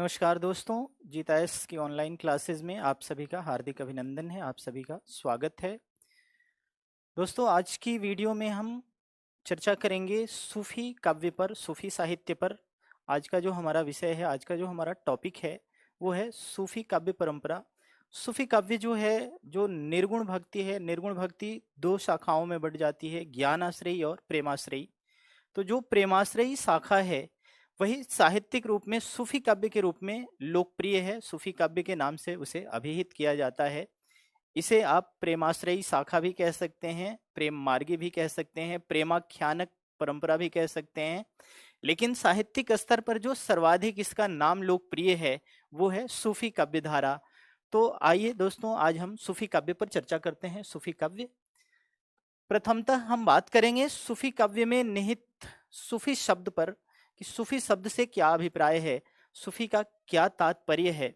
नमस्कार दोस्तों, जीताएस की ऑनलाइन क्लासेस में आप सभी का हार्दिक अभिनंदन है। आप सभी का स्वागत है। दोस्तों, आज की वीडियो में हम चर्चा करेंगे सूफी काव्य पर, सूफी साहित्य पर। आज का जो हमारा विषय है, आज का जो हमारा टॉपिक है, वो है सूफी काव्य परंपरा। सूफी काव्य जो है, जो निर्गुण भक्ति है, निर्गुण भक्ति दो शाखाओं में बढ़ जाती है, ज्ञानाश्रयी और प्रेमाश्रयी। तो जो प्रेमाश्रयी शाखा है, वही साहित्यिक रूप में सूफी काव्य के रूप में लोकप्रिय है। सूफी काव्य के नाम से उसे अभिहित किया जाता है। इसे आप प्रेमाश्रयी शाखा भी कह सकते हैं, प्रेम मार्गी भी कह सकते हैं, प्रेमाख्यानक परंपरा भी कह सकते हैं। लेकिन साहित्यिक स्तर पर जो सर्वाधिक इसका नाम लोकप्रिय है, वो है सूफी काव्य धारा। तो आइए दोस्तों, आज हम सूफी काव्य पर चर्चा करते हैं। सूफी काव्य, प्रथमतः हम बात करेंगे सूफी काव्य में निहित सूफी शब्द पर कि सूफी शब्द से क्या अभिप्राय है, सूफी का क्या तात्पर्य है।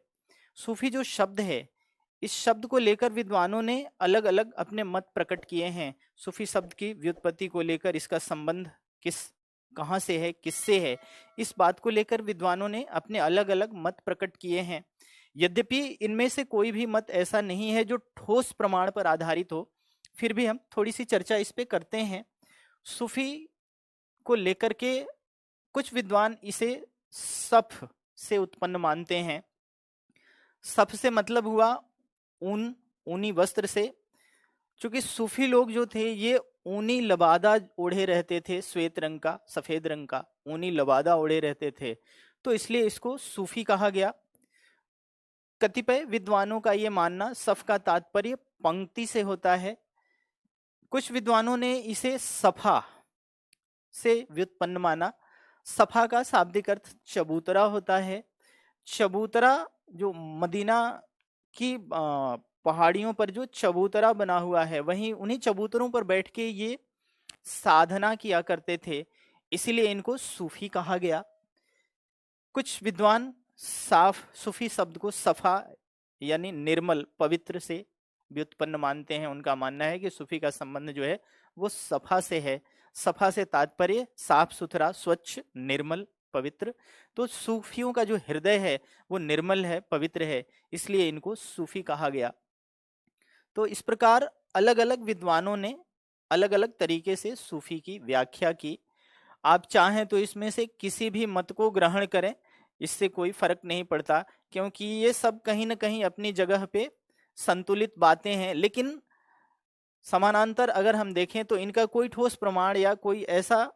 सूफी जो शब्द है, इस शब्द को लेकर विद्वानों ने अलग अलग अपने मत प्रकट किए हैं। सूफी शब्द की व्युत्पत्ति को लेकर, इसका संबंध कहाँ से है, किससे है, इस बात को लेकर विद्वानों ने अपने अलग अलग मत प्रकट किए हैं। यद्यपि इनमें से कोई भी मत ऐसा नहीं है जो ठोस प्रमाण पर आधारित हो, फिर भी हम थोड़ी सी चर्चा इस पे करते हैं। सूफी को लेकर के कुछ विद्वान इसे सफ से उत्पन्न मानते हैं। सफ से मतलब हुआ ऊन, ऊनी वस्त्र से। क्योंकि सूफी लोग जो थे, ये ऊनी लबादा ओढ़े रहते थे, श्वेत रंग का, सफेद रंग का ऊनी लबादा ओढ़े रहते थे, तो इसलिए इसको सूफी कहा गया। कतिपय विद्वानों का ये मानना सफ का तात्पर्य पंक्ति से होता है। कुछ विद्वानों ने इसे सफा से व्युत्पन्न माना। सफा का शाब्दिक अर्थ चबूतरा होता है। चबूतरा जो मदीना की पहाड़ियों पर जो चबूतरा बना हुआ है, वहीं उन्हीं चबूतरों पर बैठ के ये साधना किया करते थे, इसीलिए इनको सूफी कहा गया। कुछ विद्वान साफ सूफी शब्द को सफा यानी निर्मल, पवित्र से व्युत्पन्न मानते हैं। उनका मानना है कि सूफी का संबंध जो है वो सफा से है। सफा से तात्पर्य साफ सुथरा, स्वच्छ, निर्मल, पवित्र। तो सूफियों का जो हृदय है वो निर्मल है, पवित्र है, इसलिए इनको सूफी कहा गया। तो इस प्रकार अलग अलग विद्वानों ने अलग अलग तरीके से सूफी की व्याख्या की। आप चाहें तो इसमें से किसी भी मत को ग्रहण करें, इससे कोई फर्क नहीं पड़ता, क्योंकि ये सब कहीं ना कहीं अपनी जगह पे संतुलित बातें हैं। लेकिन समानांतर अगर हम देखें तो इनका कोई ठोस प्रमाण या कोई ऐसा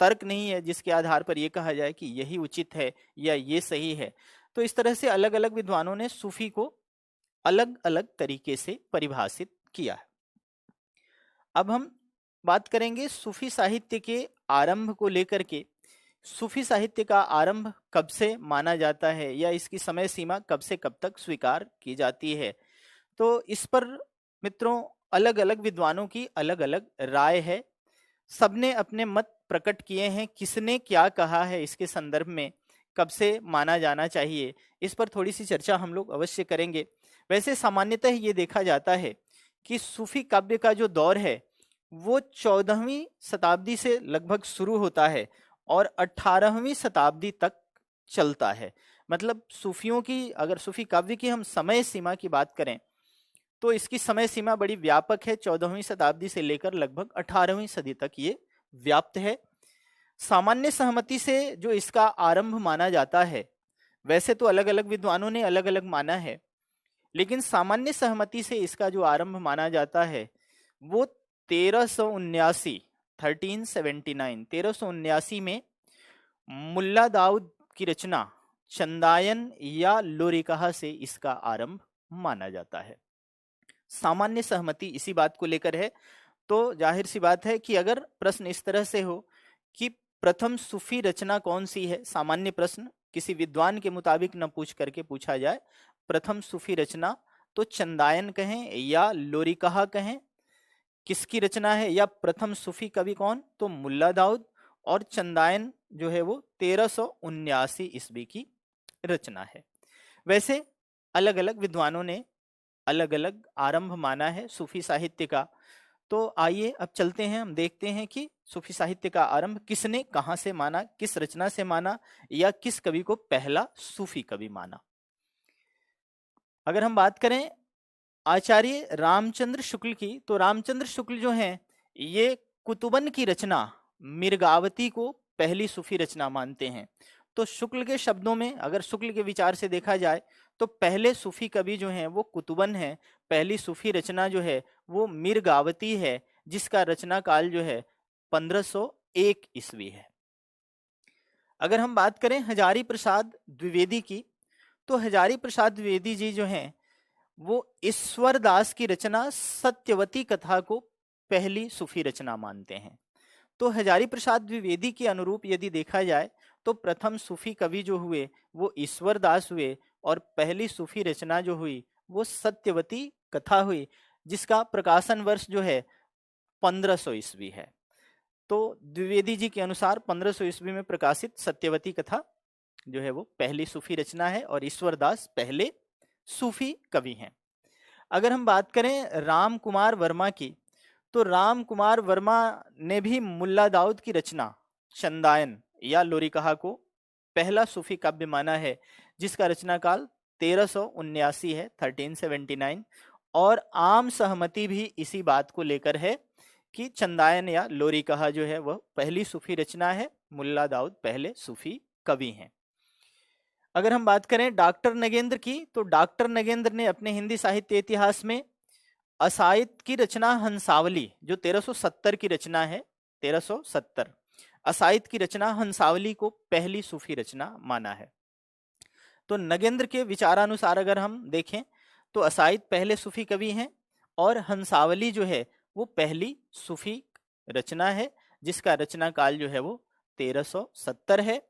तर्क नहीं है जिसके आधार पर यह कहा जाए कि यही उचित है या ये सही है। तो इस तरह से अलग अलग विद्वानों ने सूफी को अलग अलग तरीके से परिभाषित किया है। अब हम बात करेंगे सूफी साहित्य के आरंभ को लेकर के। सूफी साहित्य का आरंभ कब से माना जाता है या इसकी समय सीमा कब से कब तक स्वीकार की जाती है, तो इस पर मित्रों अलग अलग विद्वानों की अलग अलग राय है। सबने अपने मत प्रकट किए हैं। किसने क्या कहा है इसके संदर्भ में, कब से माना जाना चाहिए, इस पर थोड़ी सी चर्चा हम लोग अवश्य करेंगे। वैसे सामान्यतः ये देखा जाता है कि सूफी काव्य का जो दौर है वो 14वीं शताब्दी से लगभग शुरू होता है और 18वीं शताब्दी तक चलता है। मतलब सूफियों की, अगर सूफी काव्य की हम समय सीमा की बात करें तो इसकी समय सीमा बड़ी व्यापक है। 14वीं शताब्दी से लेकर लगभग 18वीं सदी तक ये व्याप्त है। सामान्य सहमति से जो इसका आरंभ माना जाता है, वैसे तो अलग अलग विद्वानों ने अलग अलग माना है, लेकिन सामान्य सहमति से इसका जो आरंभ माना जाता है वो 1379 में मुल्ला दाऊद की रचना चंदायन या लोरिकहा से इसका आरंभ माना जाता है। सामान्य सहमति इसी बात को लेकर है। तो जाहिर सी बात है कि अगर प्रश्न इस तरह से हो कि प्रथम सूफी रचना कौन सी है, सामान्य प्रश्न किसी विद्वान के मुताबिक न पूछ करके पूछा जाए, प्रथम सूफी रचना तो चंदायन कहें या लोरिकहा कहें, किसकी रचना है, या प्रथम सूफी कवि कौन, तो मुल्ला दाऊद, और चंदायन जो है वो 1379 ईस्वी की रचना है। वैसे अलग अलग विद्वानों ने अलग अलग आरंभ माना है सूफी साहित्य का। तो आइए अब चलते हैं, हम देखते हैं कि सूफी साहित्य का आरंभ किसने कहां से माना, किस रचना से माना, या किस कवि को पहला सूफी कवि माना। अगर हम बात करें आचार्य रामचंद्र शुक्ल की, तो रामचंद्र शुक्ल जो हैं ये कुतुबन की रचना मिर्गावती को पहली सूफी रचना मानते हैं। तो शुक्ल के शब्दों में, अगर शुक्ल के विचार से देखा जाए, तो पहले सूफी कवि जो हैं वो कुतुबन हैं। पहली सूफी रचना जो है वो मिर्गावती है, जिसका रचना काल जो है 1501 ईस्वी है। अगर हम बात करें हजारी प्रसाद द्विवेदी की, तो हजारी प्रसाद द्विवेदी जी जो हैं वो ईश्वर दास की रचना सत्यवती कथा को पहली सूफी रचना मानते हैं। तो हजारी प्रसाद द्विवेदी के अनुरूप यदि देखा जाए तो प्रथम सूफी कवि जो हुए वो ईश्वर दास हुए, और पहली सूफी रचना जो हुई वो सत्यवती कथा हुई, जिसका प्रकाशन वर्ष जो है 1500 ईस्वी है। तो द्विवेदी जी के अनुसार 1500 ईस्वी में प्रकाशित सत्यवती कथा जो है वो पहली सूफी रचना है, और ईश्वर दास पहले सूफी कवि हैं। अगर हम बात करें राम कुमार वर्मा की, तो राम कुमार वर्मा ने भी मुल्ला दाऊद की रचना चंदायन या लोरिकहा को पहला सूफी काव्य माना है, जिसका रचना काल 1379 है, 1379, और आम सहमति भी इसी बात को लेकर है कि चंदायन या लोरिकहा जो है वह पहली सूफी रचना है, मुल्ला दाऊद पहले सूफी कवि हैं। अगर हम बात करें डॉक्टर नगेंद्र की, तो डॉक्टर नगेंद्र ने अपने हिंदी साहित्य इतिहास में असाइद की रचना हंसावली, जो 1370 की रचना है, 1370, असाइद की रचना हंसावली को पहली सूफी रचना माना है। तो नगेंद्र के विचारानुसार अगर हम देखें तो असाइद पहले सूफी कवि हैं, और हंसावली जो है वो पहली सूफी रचना है, जिसका रचना काल जो है वो 1370 है।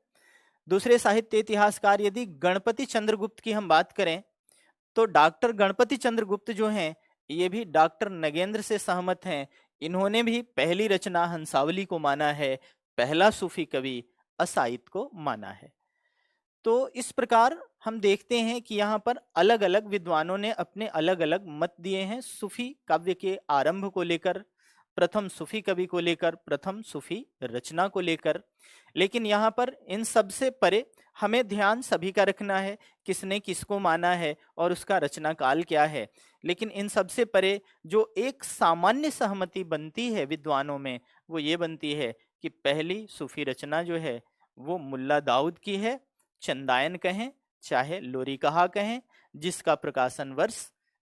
दूसरे साहित्य इतिहासकार यदि गणपति चंद्रगुप्त की हम बात करें, तो डॉक्टर गणपति चंद्रगुप्त जो हैं ये भी डॉक्टर नगेंद्र से सहमत हैं। इन्होंने भी पहली रचना हंसावली को माना है, पहला सूफी कवि असाइद को माना है। तो इस प्रकार हम देखते हैं कि यहाँ पर अलग अलग विद्वानों ने अपने अलग अलग मत दिए हैं सूफी काव्य के आरंभ को लेकर, प्रथम सूफी कवि को लेकर, प्रथम सूफी रचना को लेकर। लेकिन यहाँ पर इन सब से परे हमें ध्यान सभी का रखना है, किसने किसको माना है और उसका रचना काल क्या है। लेकिन इन सब से परे जो एक सामान्य सहमति बनती है विद्वानों में, वो ये बनती है कि पहली सूफी रचना जो है वो मुल्ला दाऊद की है, चंदायन कहें चाहे लोरिकहा कहें, जिसका प्रकाशन वर्ष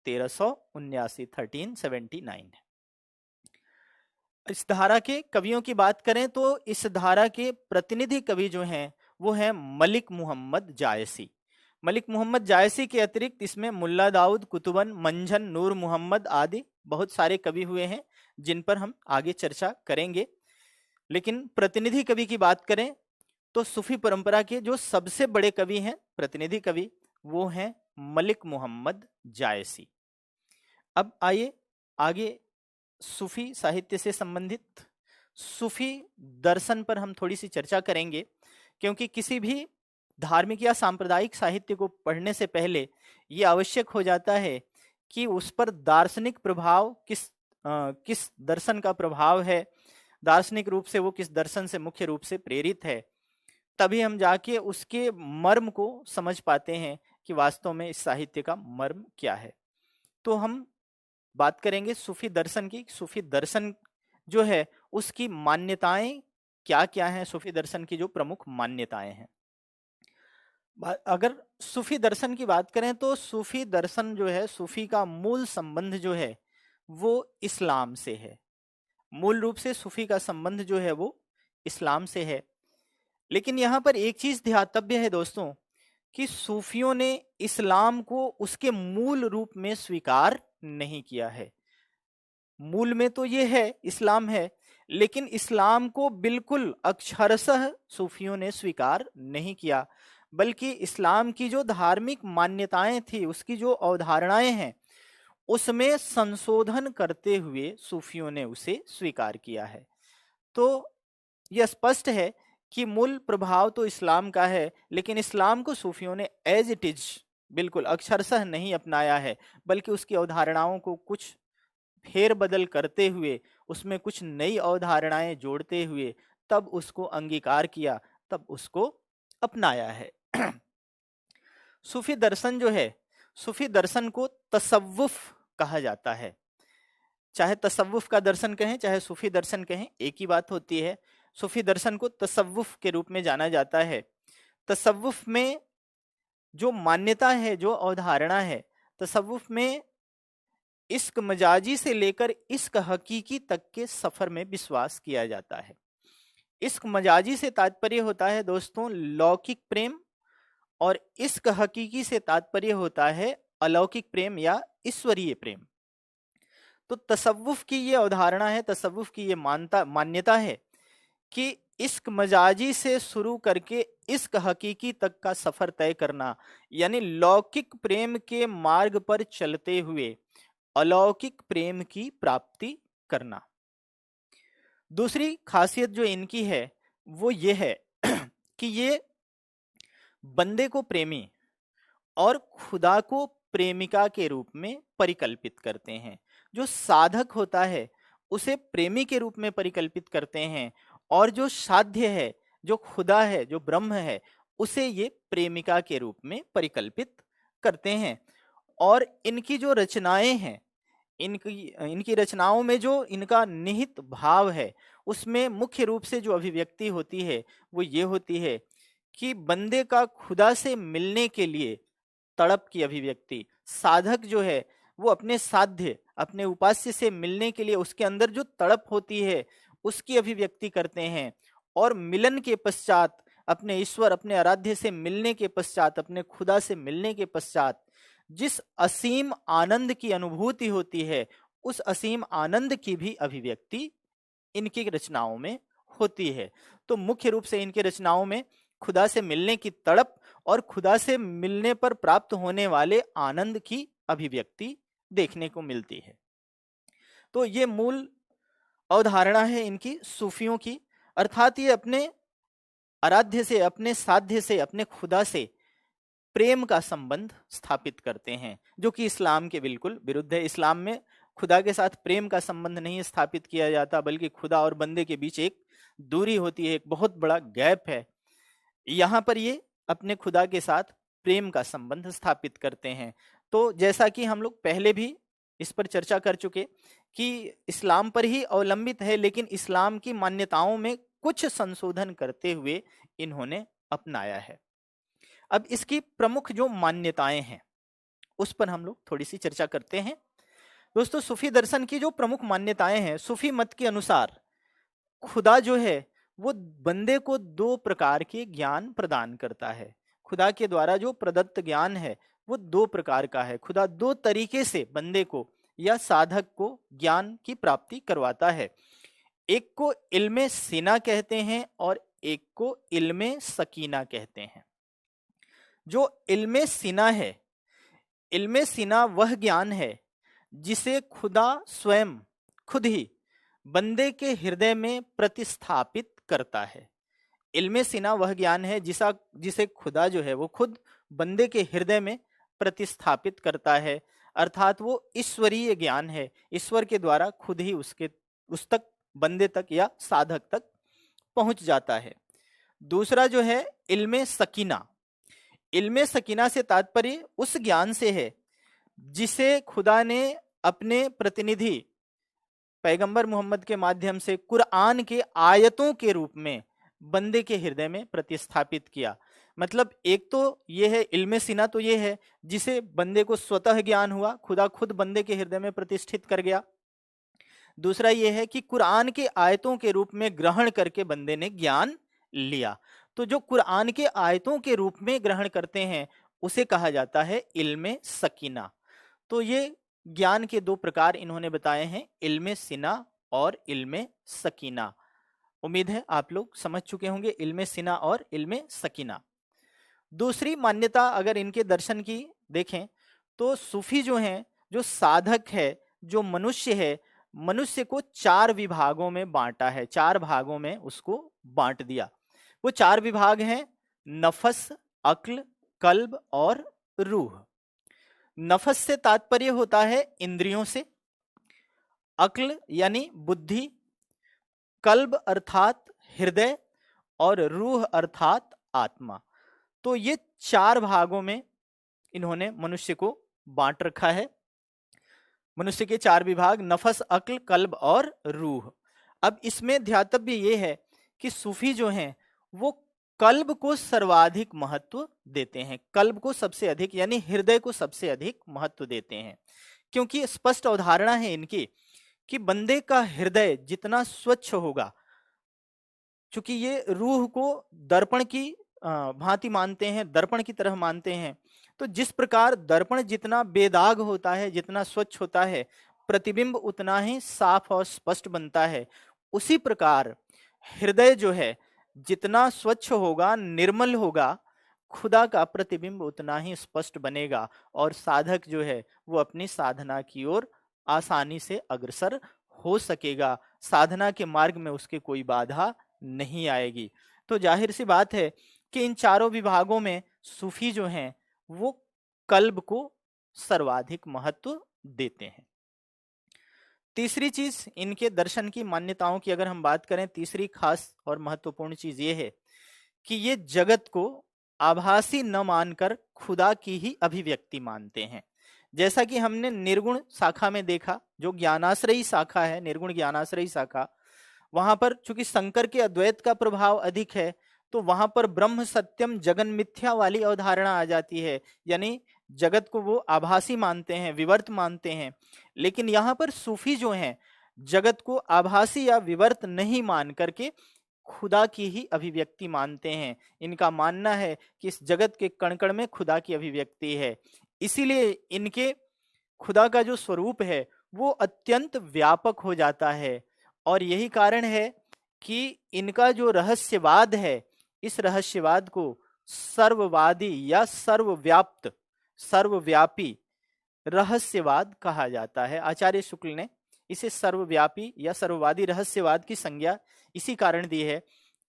1379, 1379 है। इस धारा के कवियों की बात करें तो इस धारा के प्रतिनिधि कवि जो हैं वो हैं मलिक मोहम्मद जायसी। मलिक मोहम्मद जायसी के अतिरिक्त इसमें मुल्ला दाऊद, कुतुबन, मंझन, नूर मोहम्मद आदि बहुत सारे कवि हुए हैं, जिन पर हम आगे चर्चा करेंगे। लेकिन प्रतिनिधि कवि की बात करें तो सूफी परंपरा के जो सबसे बड़े कवि हैं, प्रतिनिधि कवि, वो हैं मलिक मोहम्मद जायसी। अब आइए आगे सूफी साहित्य से संबंधित सूफी दर्शन पर हम थोड़ी सी चर्चा करेंगे, क्योंकि किसी भी धार्मिक या सांप्रदायिक साहित्य को पढ़ने से पहले ये आवश्यक हो जाता है कि उस पर दार्शनिक प्रभाव किस दर्शन का प्रभाव है, दार्शनिक रूप से वो किस दर्शन से मुख्य रूप से प्रेरित है, तभी हम जाके उसके मर्म को समझ पाते हैं कि वास्तव में इस साहित्य का मर्म क्या है। तो हम बात करेंगे सूफी दर्शन की। सूफी दर्शन जो है उसकी मान्यताएं क्या क्या हैं, सूफी दर्शन की जो प्रमुख मान्यताएं हैं। अगर सूफी दर्शन की बात करें तो सूफी दर्शन जो है, सूफी का मूल संबंध जो है वो इस्लाम से है। मूल रूप से सूफी का संबंध जो है वो इस्लाम से है। लेकिन यहाँ पर एक चीज ध्यातव्य है दोस्तों, कि सूफियों ने इस्लाम को उसके मूल रूप में स्वीकार नहीं किया है। मूल में तो ये है, इस्लाम है, लेकिन इस्लाम को बिल्कुल अक्षरशः सूफियों ने स्वीकार नहीं किया, बल्कि इस्लाम की जो धार्मिक मान्यताएं थी, उसकी जो अवधारणाएं हैं, उसमें संशोधन करते हुए सूफियों ने उसे स्वीकार किया है। तो यह स्पष्ट है कि मूल प्रभाव तो इस्लाम का है, लेकिन इस्लाम को सूफियों ने एज इट इज बिल्कुल अक्षरशः नहीं अपनाया है, बल्कि उसकी अवधारणाओं को कुछ फेर बदल करते हुए, उसमें कुछ नई अवधारणाएं जोड़ते हुए तब उसको अंगीकार किया, तब उसको अपनाया है। सूफी दर्शन जो है, सूफी दर्शन को तसव्वुफ कहा जाता है। चाहे तसव्वुफ का दर्शन कहें चाहे सूफी दर्शन कहें, एक ही बात होती है। सूफी दर्शन को तसव्वुफ के रूप में जाना जाता है। तसव्वुफ में जो मान्यता है, जो अवधारणा है, तसव्वुफ में इश्क मजाजी से लेकर इश्क हकीकी तक के सफर में विश्वास किया जाता है। इश्क मजाजी से तात्पर्य होता है दोस्तों लौकिक प्रेम, और इश्क हकीकी से तात्पर्य होता है अलौकिक प्रेम या ईश्वरीय प्रेम। तो तसव्वुफ की ये अवधारणा है, तसव्वुफ की ये मान्यता है कि इश्क मजाजी से शुरू करके इश्क हकीकी तक का सफर तय करना, यानी लौकिक प्रेम के मार्ग पर चलते हुए अलौकिक प्रेम की प्राप्ति करना। दूसरी खासियत जो इनकी है वो ये है कि ये बंदे को प्रेमी और खुदा को प्रेमिका के रूप में परिकल्पित करते हैं। जो साधक होता है उसे प्रेमी के रूप में परिकल्पित करते हैं, और जो साध्य है, जो खुदा है, जो ब्रह्म है, उसे ये प्रेमिका के रूप में परिकल्पित करते हैं। और इनकी जो रचनाएं हैं, इनकी रचनाओं में जो इनका निहित भाव है, उसमें मुख्य रूप से जो अभिव्यक्ति होती है वो ये होती है कि बंदे का खुदा से मिलने के लिए तड़प की अभिव्यक्ति। साधक जो है वो अपने साध्य, अपने उपास्य से मिलने के लिए उसके अंदर जो तड़प होती है उसकी अभिव्यक्ति करते हैं, और मिलन के पश्चात अपने ईश्वर, अपने आराध्य से मिलने के पश्चात, अपने खुदा से मिलने के पश्चात जिस असीम आनंद की अनुभूति होती है, उस असीम आनंद की भी अभिव्यक्ति इनकी रचनाओं में होती है। तो मुख्य रूप से इनकी रचनाओं में खुदा से मिलने की तड़प और खुदा से मिलने पर प्राप्त होने वाले आनंद की अभिव्यक्ति देखने को मिलती है। तो ये मूल अवधारणा है इनकी सूफियों की, अर्थात ये अपने आराध्य से, अपने साध्य से, अपने खुदा से प्रेम का संबंध स्थापित करते हैं, जो कि इस्लाम के बिल्कुल विरुद्ध है। इस्लाम में खुदा के साथ प्रेम का संबंध नहीं स्थापित किया जाता, बल्कि खुदा और बंदे के बीच एक दूरी होती है, एक बहुत बड़ा गैप है। यहाँ पर ये अपने खुदा के साथ प्रेम का संबंध स्थापित करते हैं। तो जैसा कि हम लोग पहले भी इस पर चर्चा कर चुके कि इस्लाम पर ही अवलंबित है, लेकिन इस्लाम की मान्यताओं में कुछ संशोधन करते हुए इन्होंने अपनाया है। अब इसकी प्रमुख जो मान्यताएं हैं उस पर हम लोग थोड़ी सी चर्चा करते हैं। दोस्तों, सूफी दर्शन की जो प्रमुख मान्यताएं हैं, सूफी मत के अनुसार खुदा जो है वो बंदे को दो प्रकार के ज्ञान प्रदान करता है। खुदा के द्वारा जो प्रदत्त ज्ञान है वो दो प्रकार का है। खुदा दो तरीके से बंदे को या साधक को ज्ञान की प्राप्ति करवाता है। एक को इल्मे सीना कहते हैं और एक को इल्मे सकीना कहते हैं। जो इल्मे सीना है, इल्मे सीना वह ज्ञान है जिसे खुदा स्वयं खुद ही बंदे के हृदय में प्रतिस्थापित करता है। इल्मे सीना वह ज्ञान है जिसे खुदा जो है वो खुद बंदे के हृदय में प्रतिस्थापित करता है, अर्थात वो ईश्वरीय ज्ञान है। ईश्वर के द्वारा खुद ही उस तक, बंदे तक या साधक तक पहुंच जाता है। दूसरा जो है इल्मे सकीना। इल्मे सकीना से तात्पर्य उस ज्ञान से है जिसे खुदा ने अपने प्रतिनिधि पैगंबर मोहम्मद के माध्यम से कुरान के आयतों के रूप में बंदे के हृदय में प्रतिस्थापित किया। मतलब एक तो ये है इल्मे सीना, तो ये है जिसे बंदे को स्वतः ज्ञान हुआ, खुदा खुद बंदे के हृदय में प्रतिष्ठित कर गया। दूसरा ये है कि कुरान के आयतों के रूप में ग्रहण करके बंदे ने ज्ञान लिया। तो जो कुरान के आयतों के रूप में ग्रहण करते हैं उसे कहा जाता है इल्मे सकीना। तो ये ज्ञान के दो प्रकार इन्होंने बताए हैं, इल्मे सीना और इल्मे सकीना। उम्मीद है आप लोग समझ चुके होंगे इल्मे सीना और इल्मे सकीना। दूसरी मान्यता अगर इनके दर्शन की देखें तो सूफी जो हैं, जो साधक है, जो मनुष्य है, मनुष्य को चार विभागों में बांटा है, चार भागों में उसको बांट दिया। वो चार विभाग हैं नफस, अक्ल, कल्ब और रूह। नफस से तात्पर्य होता है इंद्रियों से, अक्ल यानी बुद्धि, कल्ब अर्थात हृदय, और रूह अर्थात आत्मा। तो ये 4 भागों में इन्होंने मनुष्य को बांट रखा है। मनुष्य के 4 विभाग, नफस, अक्ल, कल्ब और रूह। अब इसमें ध्यातव्य ये है कि सूफी जो हैं वो कल्ब को सर्वाधिक महत्व देते हैं, कल्ब को सबसे अधिक यानी हृदय को सबसे अधिक महत्व देते हैं, क्योंकि स्पष्ट अवधारणा है इनकी कि बंदे का हृदय जितना स्वच्छ होगा, चूंकि ये रूह को दर्पण की भांति मानते हैं, दर्पण की तरह मानते हैं, तो जिस प्रकार दर्पण जितना बेदाग होता है, जितना स्वच्छ होता है, प्रतिबिंब उतना ही साफ और स्पष्ट बनता है, उसी प्रकार हृदय जो है जितना स्वच्छ होगा, निर्मल होगा, खुदा का प्रतिबिंब उतना ही स्पष्ट बनेगा और साधक जो है वो अपनी साधना की ओर आसानी से अग्रसर हो सकेगा, साधना के मार्ग में उसके कोई बाधा नहीं आएगी। तो जाहिर सी बात है कि इन चारों विभागों में सूफी जो हैं वो कल्ब को सर्वाधिक महत्व देते हैं। तीसरी चीज इनके दर्शन की मान्यताओं की अगर हम बात करें, तीसरी खास और महत्वपूर्ण चीज ये है कि ये जगत को आभासी न मानकर खुदा की ही अभिव्यक्ति मानते हैं। जैसा कि हमने निर्गुण शाखा में देखा, जो ज्ञानाश्रयी शाखा है, निर्गुण ज्ञानाश्रयी शाखा, वहां पर चूंकि शंकर के अद्वैत का प्रभाव अधिक है, तो वहां पर ब्रह्म सत्यम जगन मिथ्या वाली अवधारणा आ जाती है, यानी जगत को वो आभासी मानते हैं, विवर्त मानते हैं। लेकिन यहाँ पर सूफी जो हैं जगत को आभासी या विवर्त नहीं मान करके खुदा की ही अभिव्यक्ति मानते हैं। इनका मानना है कि इस जगत के कण कण में खुदा की अभिव्यक्ति है, इसीलिए इनके खुदा का जो स्वरूप है वो अत्यंत व्यापक हो जाता है। और यही कारण है कि इनका जो रहस्यवाद है, इस रहस्यवाद को सर्ववादी या सर्वव्याप्त, सर्वव्यापी रहस्यवाद कहा जाता है। आचार्य शुक्ल ने इसे सर्वव्यापी या सर्ववादी रहस्यवाद की संज्ञा इसी कारण दी है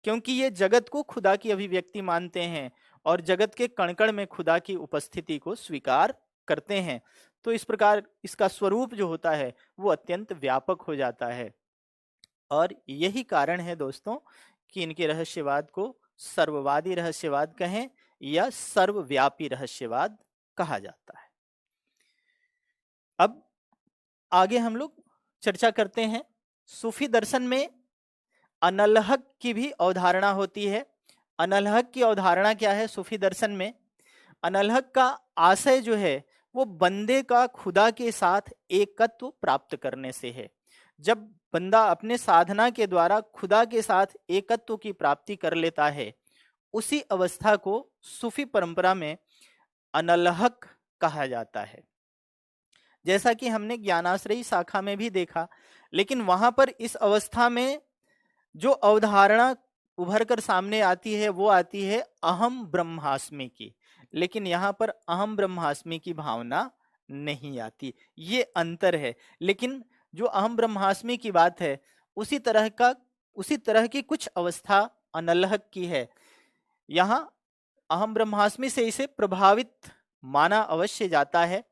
क्योंकि ये जगत को खुदा की अभिव्यक्ति मानते हैं और जगत के कण-कण में खुदा की उपस्थिति को स्वीकार करते हैं। तो इस प्रकार इसका स्वरूप जो होता है वो अत्यंत व्यापक हो जाता है। और यही कारण है दोस्तों कि इनके रहस्यवाद को सर्ववादी रहस्यवाद कहें या सर्वव्यापी रहस्यवाद कहा जाता है। अब आगे हम लोग चर्चा करते हैं। सूफी दर्शन में अनलहक की भी अवधारणा होती है। अनलहक की अवधारणा क्या है सूफी दर्शन में? अनलहक का आशय जो है वो बंदे का खुदा के साथ एकत्व प्राप्त करने से है। जब बंदा अपने साधना के द्वारा खुदा के साथ एकत्व की प्राप्ति कर लेता है, उसी अवस्था को सूफी परंपरा में अनलहक कहा जाता है। जैसा कि हमने ज्ञानाश्रयी शाखा में भी देखा, लेकिन वहां पर इस अवस्था में जो अवधारणा उभर कर सामने आती है वो आती है अहम ब्रह्मास्मि की, लेकिन यहाँ पर अहम ब्रह्मास्मि की भावना नहीं आती। ये अंतर है। लेकिन जो अहम ब्रह्मास्मि की बात है उसी तरह की कुछ अवस्था अनलहक की है। यहाँ अहम ब्रह्मास्मि से इसे प्रभावित माना अवश्य जाता है।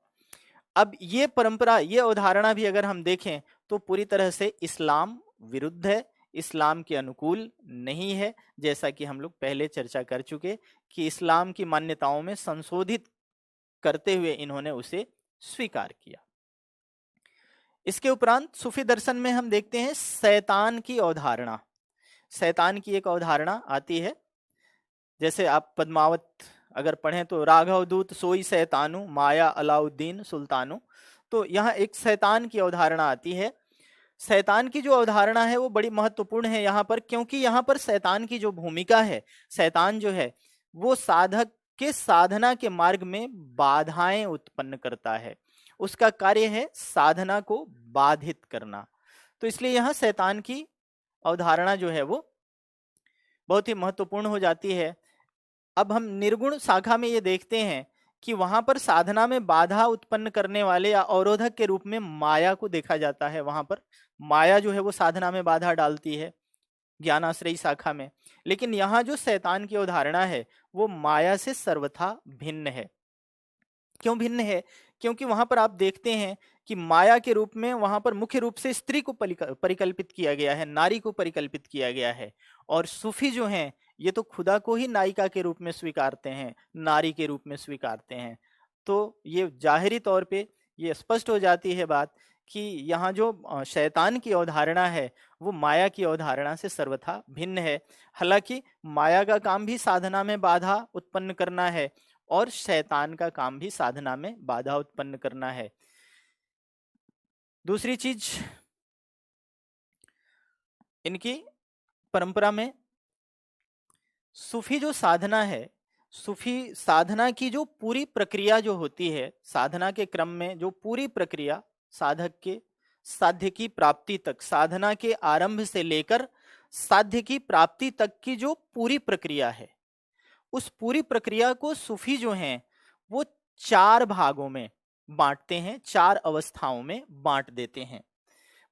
अब ये परंपरा, ये अवधारणा भी अगर हम देखें तो पूरी तरह से इस्लाम विरुद्ध है, इस्लाम के अनुकूल नहीं है। जैसा कि हम लोग पहले चर्चा कर चुके कि इस्लाम की मान्यताओं में संशोधित करते हुए इन्होंने उसे स्वीकार किया। इसके उपरांत सूफी दर्शन में हम देखते हैं शैतान की अवधारणा। शैतान की एक अवधारणा आती है, जैसे आप पद्मावत अगर पढ़ें तो राघव दूत सोई शैतानु माया अलाउद्दीन सुल्तानु, तो यहाँ एक शैतान की अवधारणा आती है। शैतान की जो अवधारणा है वो बड़ी महत्वपूर्ण है यहाँ पर, क्योंकि यहाँ पर शैतान की जो भूमिका है, शैतान जो है वो साधक के साधना के मार्ग में बाधाएं उत्पन्न करता है। उसका कार्य है साधना को बाधित करना। तो इसलिए यहाँ शैतान की अवधारणा जो है वो बहुत ही महत्वपूर्ण हो जाती है। अब हम निर्गुण शाखा में ये देखते हैं कि वहां पर साधना में बाधा उत्पन्न करने वाले या अवरोधक के रूप में माया को देखा जाता है। वहां पर माया जो है वो साधना में बाधा डालती है ज्ञानाश्रयी शाखा में। लेकिन यहाँ जो शैतान की अवधारणा है वो माया से सर्वथा भिन्न है। क्यों भिन्न है? क्योंकि वहां पर आप देखते हैं कि माया के रूप में वहां पर मुख्य रूप से स्त्री को परिकल्पित किया गया है, नारी को परिकल्पित किया गया है। और सूफी जो हैं ये तो खुदा को ही नायिका के रूप में स्वीकारते हैं, नारी के रूप में स्वीकारते हैं। तो ये जाहिरी तौर पे ये स्पष्ट हो जाती है बात कि यहाँ जो शैतान की अवधारणा है वो माया की अवधारणा से सर्वथा भिन्न है। हालांकि माया का काम भी साधना में बाधा उत्पन्न करना है और शैतान का काम भी साधना में बाधा उत्पन्न करना है। दूसरी चीज, इनकी परंपरा में सूफी जो साधना है, सूफी साधना की जो पूरी प्रक्रिया जो होती है, साधना के क्रम में जो पूरी प्रक्रिया साधक के साध्य की प्राप्ति तक, साधना के आरंभ से लेकर साध्य की प्राप्ति तक की जो पूरी प्रक्रिया है, उस पूरी प्रक्रिया को सूफी जो हैं वो 4 भागों में बांटते हैं, 4 अवस्थाओं में बांट देते हैं।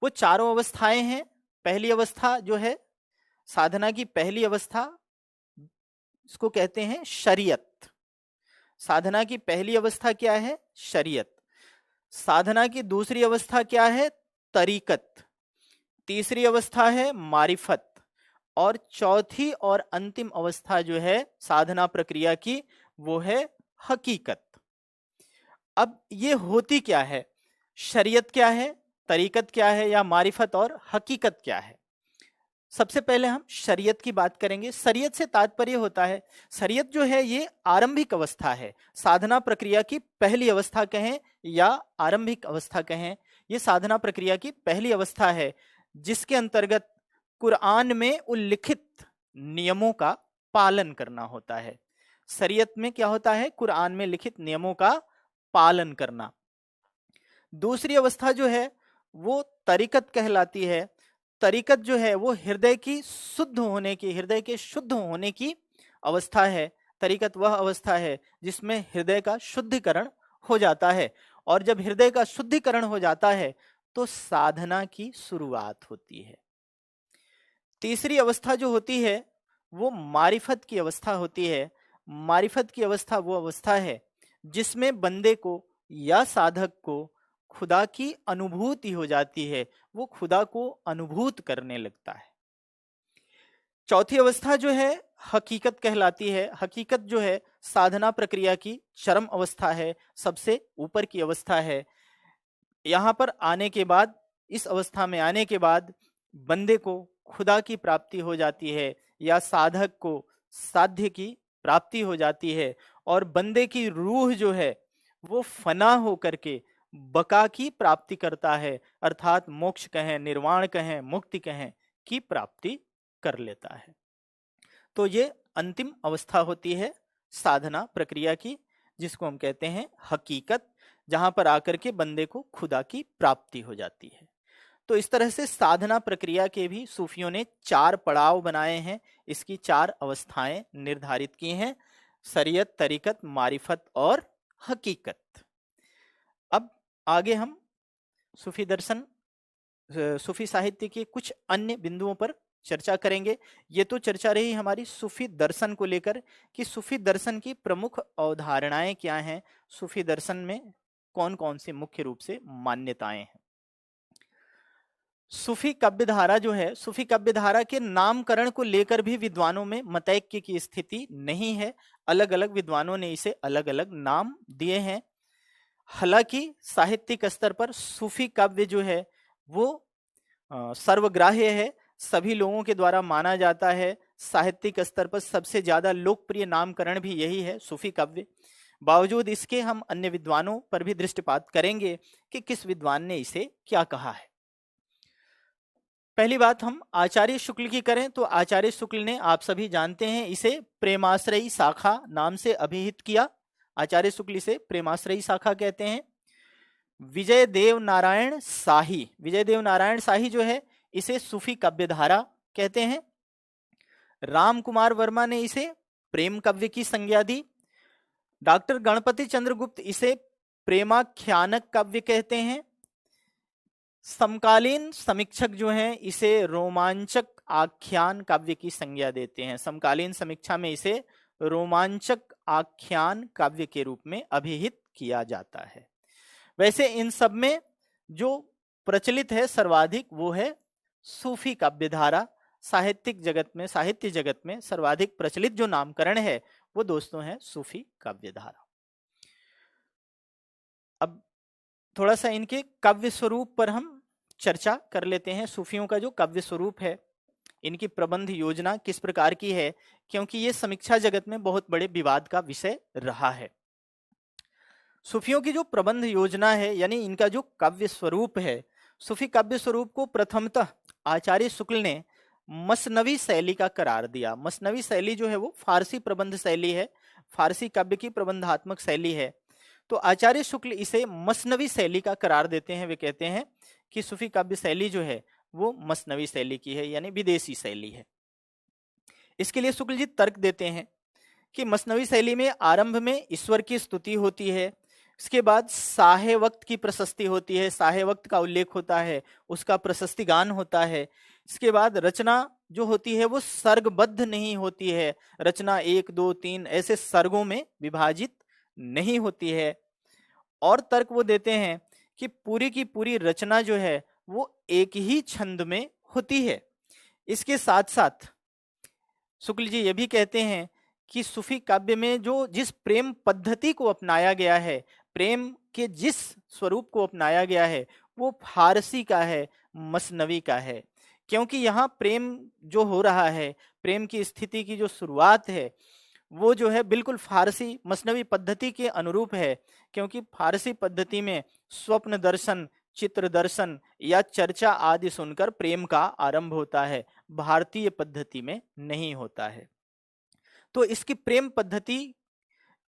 वो चारों अवस्थाएं हैं। पहली अवस्था जो है साधना की पहली अवस्था, इसको कहते हैं शरीयत। साधना की पहली अवस्था क्या है? शरीयत। साधना की दूसरी अवस्था क्या है? तरीकत। तीसरी अवस्था है मारिफत। और चौथी और अंतिम अवस्था जो है साधना प्रक्रिया की वो है हकीकत। अब ये होती क्या है? शरीयत क्या है, तरीकत क्या है, या मारिफत और हकीकत क्या है? सबसे पहले हम शरीयत की बात करेंगे। शरीयत से तात्पर्य होता है, शरीयत जो है ये आरंभिक अवस्था है, साधना प्रक्रिया की पहली अवस्था कहें या आरंभिक अवस्था कहें, ये साधना प्रक्रिया की पहली अवस्था है जिसके अंतर्गत कुरान में उल्लिखित नियमों का पालन करना होता है। शरीयत में क्या होता है? कुरान में लिखित नियमों का पालन करना। दूसरी अवस्था जो है वो तरीकत कहलाती है। तरीकत जो है वो हृदय की शुद्ध होने की, हृदय के शुद्ध होने की अवस्था है। तरीकत वह अवस्था है जिसमें हृदय का शुद्धिकरण हो जाता है, और जब हृदय का शुद्धिकरण हो जाता है तो साधना की शुरुआत होती है। तीसरी अवस्था जो होती है वो मारिफत की अवस्था होती है। मारिफत की अवस्था वो अवस्था है जिसमें बंदे को या साधक को खुदा की अनुभूति हो जाती है, वो खुदा को अनुभूत करने लगता है। चौथी अवस्था जो है हकीकत कहलाती है। हकीकत जो है साधना प्रक्रिया की चरम अवस्था है, सबसे ऊपर की अवस्था है। यहां पर आने के बाद, इस अवस्था में आने के बाद बंदे को खुदा की प्राप्ति हो जाती है या साधक को साध्य की प्राप्ति हो जाती है, और बंदे की रूह जो है वो फना होकर के बका की प्राप्ति करता है, अर्थात मोक्ष कहें, निर्वाण कहें, मुक्ति कहें, की प्राप्ति कर लेता है। तो ये अंतिम अवस्था होती है साधना प्रक्रिया की, जिसको हम कहते हैं हकीकत, जहां पर आकर के बंदे को खुदा की प्राप्ति हो जाती है। तो इस तरह से साधना प्रक्रिया के भी सूफियों ने 4 पड़ाव बनाए हैं, इसकी 4 अवस्थाएं निर्धारित की हैं, शरीयत, तरीकत, मारिफत और हकीकत। अब आगे हम सूफी दर्शन, सूफी साहित्य के कुछ अन्य बिंदुओं पर चर्चा करेंगे। ये तो चर्चा रही हमारी सूफी दर्शन को लेकर कि सूफी दर्शन की प्रमुख अवधारणाएं क्या हैं, सूफी दर्शन में कौन कौन सी मुख्य रूप से मान्यताएं हैं। सूफी काव्यधारा जो है, सूफी काव्यधारा के नामकरण को लेकर भी विद्वानों में मतैक्य की स्थिति नहीं है। अलग अलग विद्वानों ने इसे अलग अलग नाम दिए हैं। हालांकि साहित्यिक स्तर पर सूफी काव्य जो है वो सर्वग्राह्य है, सभी लोगों के द्वारा माना जाता है। साहित्यिक स्तर पर सबसे ज्यादा लोकप्रिय नामकरण भी यही है, सूफी काव्य। बावजूद इसके हम अन्य विद्वानों पर भी दृष्टिपात करेंगे कि किस विद्वान ने इसे क्या कहा है। पहली बात हम आचार्य शुक्ल की करें तो आचार्य शुक्ल ने, आप सभी जानते हैं, इसे प्रेमाश्रयी शाखा नाम से अभिहित किया। आचार्य शुक्ल इसे प्रेमाश्रयी शाखा कहते हैं। विजय देव नारायण शाही, विजय देव नारायण शाही जो है इसे सूफी काव्यधारा कहते हैं। राम कुमार वर्मा ने इसे प्रेम काव्य की संज्ञा दी। डॉक्टर गणपति चंद्रगुप्त इसे प्रेमाख्यानक काव्य कहते हैं। समकालीन समीक्षक जो हैं इसे रोमांचक आख्यान काव्य की संज्ञा देते हैं। समकालीन समीक्षा में इसे रोमांचक आख्यान काव्य के रूप में अभिहित किया जाता है। वैसे इन सब में जो प्रचलित है सर्वाधिक वो है सूफी काव्य धारा। साहित्यिक जगत में, साहित्य जगत में सर्वाधिक प्रचलित जो नामकरण है वो दोस्तों है सूफी काव्य धारा। अब थोड़ा सा इनके काव्य स्वरूप पर हम चर्चा कर लेते हैं। सूफियों का जो काव्य स्वरूप है, इनकी प्रबंध योजना किस प्रकार की है, क्योंकि ये समीक्षा जगत में बहुत बड़े विवाद का विषय रहा है। सूफियों की जो प्रबंध योजना है, यानी इनका जो काव्य स्वरूप है, सूफी काव्य स्वरूप को प्रथमतः आचार्य शुक्ल ने मसनवी शैली का करार दिया। मसनवी शैली जो है वो फारसी प्रबंध शैली है, फारसी काव्य की प्रबंधात्मक शैली है। तो आचार्य शुक्ल इसे मसनवी शैली का करार देते हैं। वे कहते हैं कि सूफी काव्य शैली जो है वो मसनवी शैली की है, यानी विदेशी शैली है। इसके लिए शुक्ल जी तर्क देते हैं कि मसनवी शैली में आरंभ में ईश्वर की स्तुति होती है, इसके बाद साहे वक्त की प्रशस्ति होती है, साहे वक्त का उल्लेख होता है, उसका प्रशस्ति गान होता है। इसके बाद रचना जो होती है वो सर्गबद्ध नहीं होती है, रचना 1 2 3 ऐसे सर्गों में विभाजित नहीं होती है। और तर्क वो देते हैं कि पूरी की पूरी रचना जो है वो एक ही छंद में होती है। इसके साथ साथ शुक्ल जी ये भी कहते हैं कि सूफी काव्य में जो जिस प्रेम पद्धति को अपनाया गया है, प्रेम के जिस स्वरूप को अपनाया गया है वो फारसी का है, मसनवी का है। क्योंकि यहाँ प्रेम जो हो रहा है, प्रेम की स्थिति की जो शुरुआत है वो जो है बिल्कुल फारसी मसनवी पद्धति के अनुरूप है। क्योंकि फारसी पद्धति में स्वप्न दर्शन, चित्र दर्शन या चर्चा आदि सुनकर प्रेम का आरंभ होता है, भारतीय पद्धति में नहीं होता है। तो इसकी प्रेम पद्धति,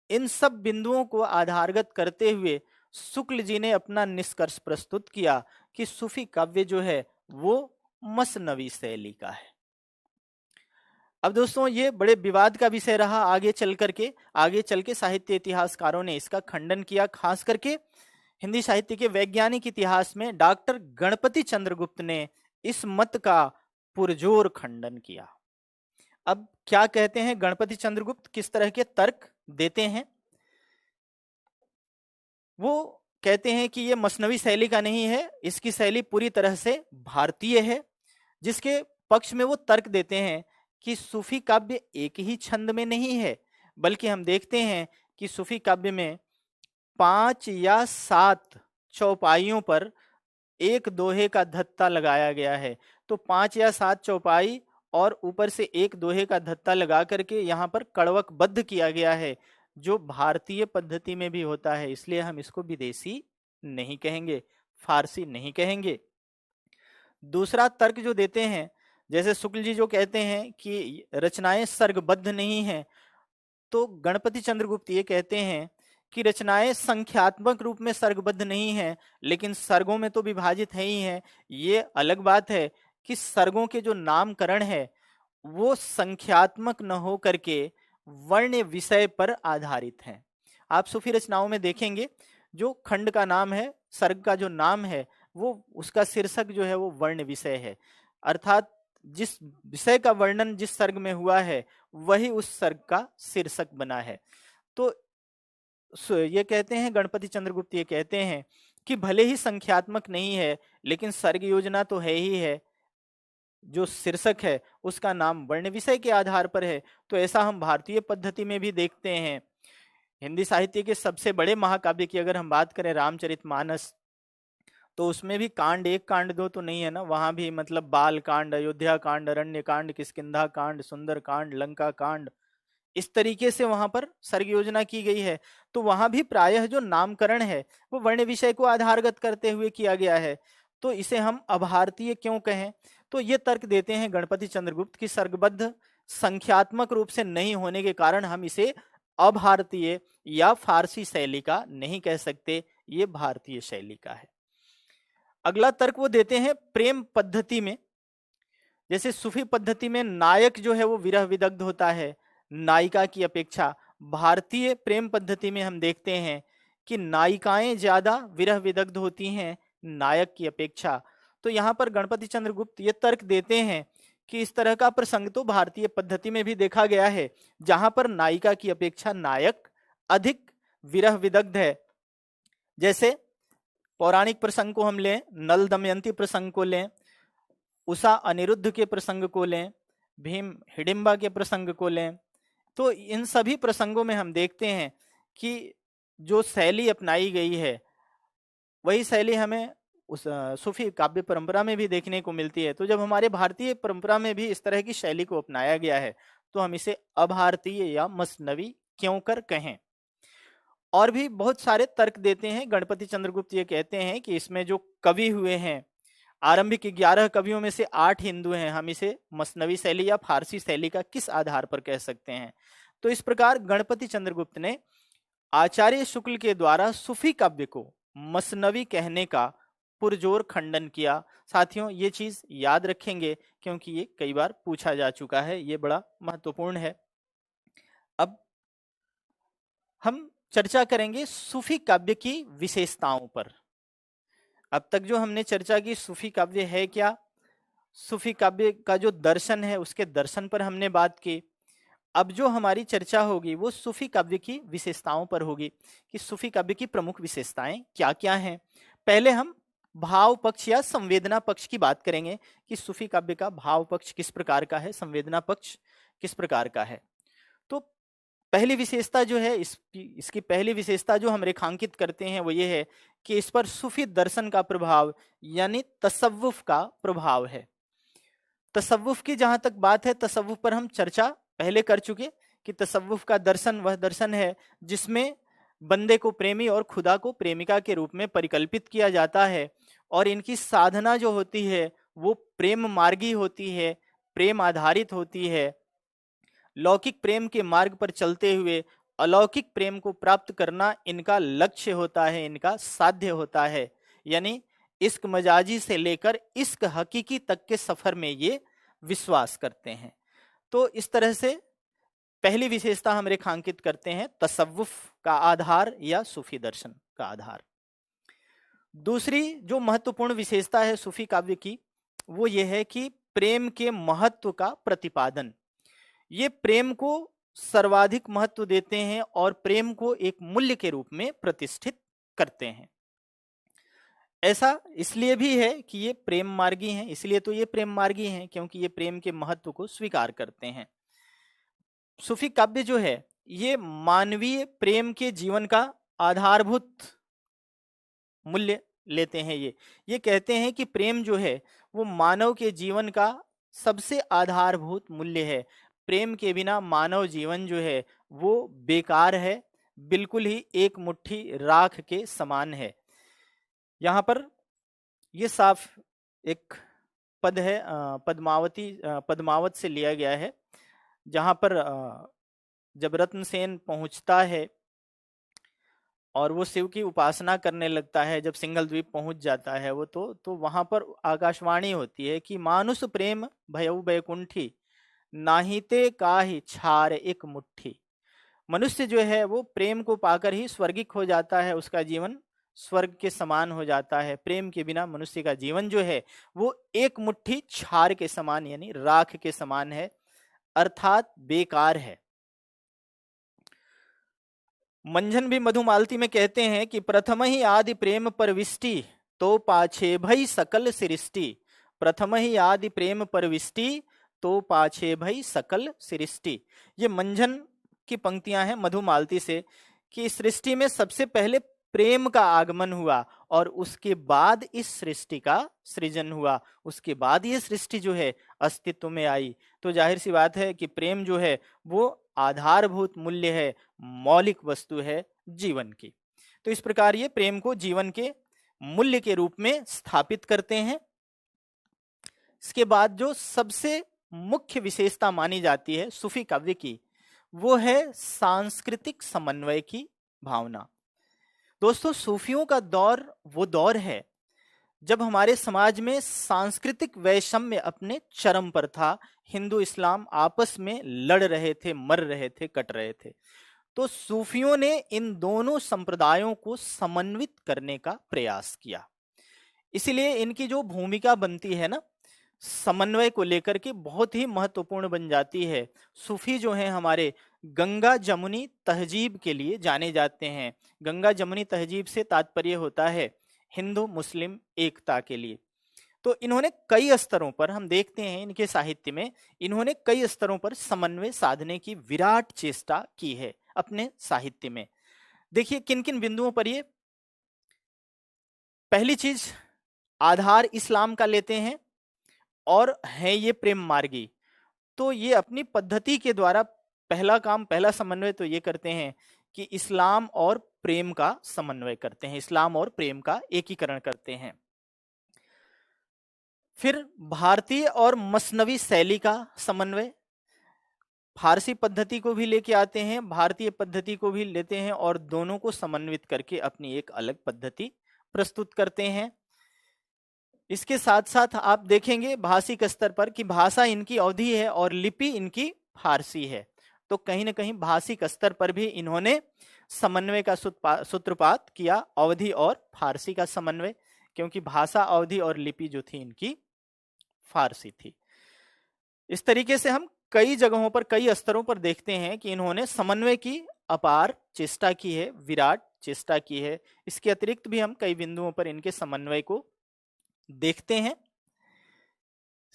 इन सब बिंदुओं को आधारगत करते हुए शुक्ल जी ने अपना निष्कर्ष प्रस्तुत किया कि सूफी काव्य जो है वो मसनवी शैली का है। अब दोस्तों ये बड़े विवाद का विषय रहा। आगे चल के साहित्य इतिहासकारों ने इसका खंडन किया। खास करके हिंदी साहित्य के वैज्ञानिक इतिहास में डॉक्टर गणपति चंद्रगुप्त ने इस मत का पुरजोर खंडन किया। अब क्या कहते हैं गणपति चंद्रगुप्त, किस तरह के तर्क देते हैं? वो कहते हैं कि ये मसनवी शैली का नहीं है, इसकी शैली पूरी तरह से भारतीय है। जिसके पक्ष में वो तर्क देते हैं कि सूफी काव्य एक ही छंद में नहीं है, बल्कि हम देखते हैं कि सूफी काव्य में 5 या 7 चौपाइयों पर एक दोहे का धत्ता लगाया गया है। तो 5 या 7 चौपाई और ऊपर से एक दोहे का धत्ता लगा करके यहाँ पर कड़वक बद्ध किया गया है, जो भारतीय पद्धति में भी होता है। इसलिए हम इसको विदेशी नहीं कहेंगे, फारसी नहीं कहेंगे। दूसरा तर्क जो देते हैं, जैसे शुक्ल जी जो कहते हैं कि रचनाएं सर्गबद्ध नहीं हैं, तो गणपति चंद्रगुप्त ये कहते हैं कि रचनाएं संख्यात्मक रूप में सर्गबद्ध नहीं हैं, लेकिन सर्गों में तो विभाजित है ही है। ये अलग बात है कि सर्गों के जो नामकरण है वो संख्यात्मक न हो करके वर्ण विषय पर आधारित हैं। आप सूफी रचनाओं में देखेंगे जो खंड का नाम है, सर्ग का जो नाम है, वो उसका शीर्षक जो है वो वर्ण विषय है। अर्थात जिस विषय का वर्णन जिस सर्ग में हुआ है वही उस सर्ग का शीर्षक बना है। तो ये कहते हैं गणपति चंद्रगुप्त, ये कहते हैं कि भले ही संख्यात्मक नहीं है, लेकिन सर्ग योजना तो है ही है, जो शीर्षक है उसका नाम वर्ण विषय के आधार पर है। तो ऐसा हम भारतीय पद्धति में भी देखते हैं। हिंदी साहित्य के सबसे बड़े महाकाव्य की अगर हम बात करें रामचरितमानस, तो उसमें भी कांड 1 कांड 2 तो नहीं है ना, वहां भी मतलब बाल कांड, अयोध्या कांड, अरण्य कांड, किष्किंधा कांड, सुंदर कांड, लंका कांड, इस तरीके से वहां पर सर्ग योजना की गई है। तो वहां भी प्रायः जो नामकरण है वो वर्ण विषय को आधारगत करते हुए किया गया है। तो इसे हम अभारतीय क्यों कहें? तो ये तर्क देते हैं गणपति चंद्रगुप्त की सर्गबद्ध संख्यात्मक रूप से नहीं होने के कारण हम इसे अभारतीय या फारसी शैली का नहीं कह सकते, ये भारतीय शैली का है। अगला तर्क वो देते हैं प्रेम पद्धति में। जैसे सूफी पद्धति में नायक जो है वो विरह विदग्ध होता है नायिका की अपेक्षा, भारतीय प्रेम पद्धति में हम देखते हैं कि नायिकाएं ज्यादा विरह विदग्ध होती हैं नायक की अपेक्षा। तो यहाँ पर गणपति चंद्रगुप्त ये तर्क देते हैं कि इस तरह का प्रसंग तो भारतीय पद्धति में भी देखा गया है, जहां पर नायिका की अपेक्षा नायक अधिक विरह विदग्ध है। जैसे पौराणिक प्रसंग को हम लें, नल दमयंती प्रसंग को लें, उषा अनिरुद्ध के प्रसंग को लें, भीम हिडिंबा के प्रसंग को लें, तो इन सभी प्रसंगों में हम देखते हैं कि जो शैली अपनाई गई है वही शैली हमें उस सूफी काव्य परंपरा में भी देखने को मिलती है। तो जब हमारे भारतीय परंपरा में भी इस तरह की शैली को अपनाया गया है तो हम इसे अभारतीय या मसनवी क्यों कर कहें। और भी बहुत सारे तर्क देते हैं। गणपति चंद्रगुप्त ये कहते हैं कि इसमें जो कवि हुए हैं, आरंभिक 11 कवियों में से 8 हिंदू हैं, हम इसे मसनवी शैली या फारसी शैली का किस आधार पर कह सकते हैं। तो इस प्रकार गणपति चंद्रगुप्त ने आचार्य शुक्ल के द्वारा सूफी काव्य को मसनवी कहने का पुरजोर खंडन किया। साथियों ये चीज याद रखेंगे क्योंकि ये कई बार पूछा जा चुका है, ये बड़ा महत्वपूर्ण है। अब हम चर्चा करेंगे सूफी काव्य की विशेषताओं पर। अब तक जो हमने चर्चा की सूफी काव्य है क्या, सूफी काव्य का जो दर्शन है उसके दर्शन पर हमने बात की। अब जो हमारी चर्चा होगी वो सूफी काव्य की विशेषताओं पर होगी कि सूफी काव्य की प्रमुख विशेषताएं क्या क्या हैं। पहले हम भाव पक्ष या संवेदना पक्ष की बात करेंगे कि सूफी काव्य का भाव पक्ष किस प्रकार का है, संवेदना पक्ष किस प्रकार का है। तो पहली विशेषता जो है, इसकी पहली विशेषता जो हम रेखांकित करते हैं वो ये है कि इस पर सूफी दर्शन का प्रभाव यानी तसव्वुफ का प्रभाव है। तसव्वुफ की जहां तक बात है, तसव्वुफ पर हम चर्चा पहले कर चुके कि तसव्वुफ का दर्शन वह दर्शन है जिसमें बंदे को प्रेमी और खुदा को प्रेमिका के रूप में परिकल्पित किया जाता है और इनकी साधना जो होती है वो प्रेम मार्गी होती है, प्रेम आधारित होती है। लौकिक प्रेम के मार्ग पर चलते हुए अलौकिक प्रेम को प्राप्त करना इनका लक्ष्य होता है, इनका साध्य होता है। यानी इश्क मजाजी से लेकर इश्क हकीकी तक के सफर में ये विश्वास करते हैं। तो इस तरह से पहली विशेषता हम रेखांकित करते हैं तसव्वुफ का आधार या सूफी दर्शन का आधार। दूसरी जो महत्वपूर्ण विशेषता है सूफी काव्य की वो ये है कि प्रेम के महत्व का प्रतिपादन। ये प्रेम को सर्वाधिक महत्व देते हैं और प्रेम को एक मूल्य के रूप में प्रतिष्ठित करते हैं। ऐसा इसलिए भी है कि ये प्रेम मार्गी हैं, इसलिए तो ये प्रेम मार्गी हैं क्योंकि ये प्रेम के महत्व को स्वीकार करते हैं। सूफी काव्य जो है ये मानवीय प्रेम के जीवन का आधारभूत मूल्य लेते हैं। ये कहते हैं कि प्रेम जो है वो मानव के जीवन का सबसे आधारभूत मूल्य है। प्रेम के बिना मानव जीवन जो है वो बेकार है, बिल्कुल ही एक मुट्ठी राख के समान है। यहाँ पर ये साफ एक पद है, पद्मावत से लिया गया है, जहाँ पर जब रत्नसेन पहुँचता है और वो शिव की उपासना करने लगता है, जब सिंघल द्वीप पहुँच जाता है वो तो वहाँ पर आकाशवाणी होती है कि मानुष प्रेम भयउ बैकुंठी नाहिते काहि छार एक मुट्ठी। मनुष्य जो है वो प्रेम को पाकर ही स्वर्गिक हो जाता है, उसका जीवन स्वर्ग के समान हो जाता है। प्रेम के बिना मनुष्य का जीवन जो है वो एक मुट्ठी छार के समान यानी राख के समान है, अर्थात बेकार है। मंझन भी मधुमालती में कहते हैं कि प्रथम ही आदि प्रेम परविष्टि तो पाछे भई सकल सृष्टि। प्रथम ही आदि प्रेम परविष्टि तो पाछे भई सकल सृष्टि। ये मंझन की पंक्तियां हैं मधुमालती से कि सृष्टि में सबसे पहले प्रेम का आगमन हुआ और उसके बाद इस सृष्टि का सृजन हुआ, उसके बाद ये सृष्टि जो है अस्तित्व में आई। तो जाहिर सी बात है कि प्रेम जो है वो आधारभूत मूल्य है, मौलिक वस्तु है जीवन की। तो इस प्रकार ये प्रेम को जीवन के मूल्य के रूप में स्थापित करते हैं। इसके बाद जो सबसे मुख्य विशेषता मानी जाती है सूफी काव्य की वो है सांस्कृतिक समन्वय की भावना। दोस्तों सूफियों का दौर वो दौर है जब हमारे समाज में सांस्कृतिक वैषम्य अपने चरम पर था। हिंदू इस्लाम आपस में लड़ रहे थे, मर रहे थे, कट रहे थे। तो सूफियों ने इन दोनों संप्रदायों को समन्वित करने का प्रयास किया। इसीलिए इनकी जो भूमिका बनती है ना समन्वय को लेकर के बहुत ही महत्वपूर्ण बन जाती है। सूफी जो हैं हमारे गंगा जमुनी तहजीब के लिए जाने जाते हैं। गंगा जमुनी तहजीब से तात्पर्य होता है हिंदू मुस्लिम एकता के लिए। तो इन्होंने कई स्तरों पर, हम देखते हैं इनके साहित्य में, इन्होंने कई स्तरों पर समन्वय साधने की विराट चेष्टा की है अपने साहित्य में। देखिए किन किन बिंदुओं पर ये। पहली चीज, आधार इस्लाम का लेते हैं और है ये प्रेम मार्गी। तो ये अपनी पद्धति के द्वारा पहला काम, पहला समन्वय तो ये करते हैं कि इस्लाम और प्रेम का समन्वय करते हैं, इस्लाम और प्रेम का एकीकरण करते हैं। फिर भारतीय और मसनवी शैली का समन्वय, फारसी पद्धति को भी लेके आते हैं, भारतीय पद्धति को भी लेते हैं और दोनों को समन्वित करके अपनी एक अलग पद्धति प्रस्तुत करते हैं। इसके साथ साथ आप देखेंगे भाषिक स्तर पर कि भाषा इनकी अवधी है और लिपि इनकी फारसी है। तो कहीं ना कहीं भाषिक स्तर पर भी इन्होंने समन्वय का सूत्रपात किया, अवधी और फारसी का समन्वय, क्योंकि भाषा, अवधी और लिपि जो थी इनकी फारसी थी। इस तरीके से हम कई जगहों पर, कई स्तरों पर देखते हैं कि इन्होंने समन्वय की अपार चेष्टा की है, विराट चेष्टा की है। इसके अतिरिक्त भी हम कई बिंदुओं पर इनके समन्वय को देखते हैं।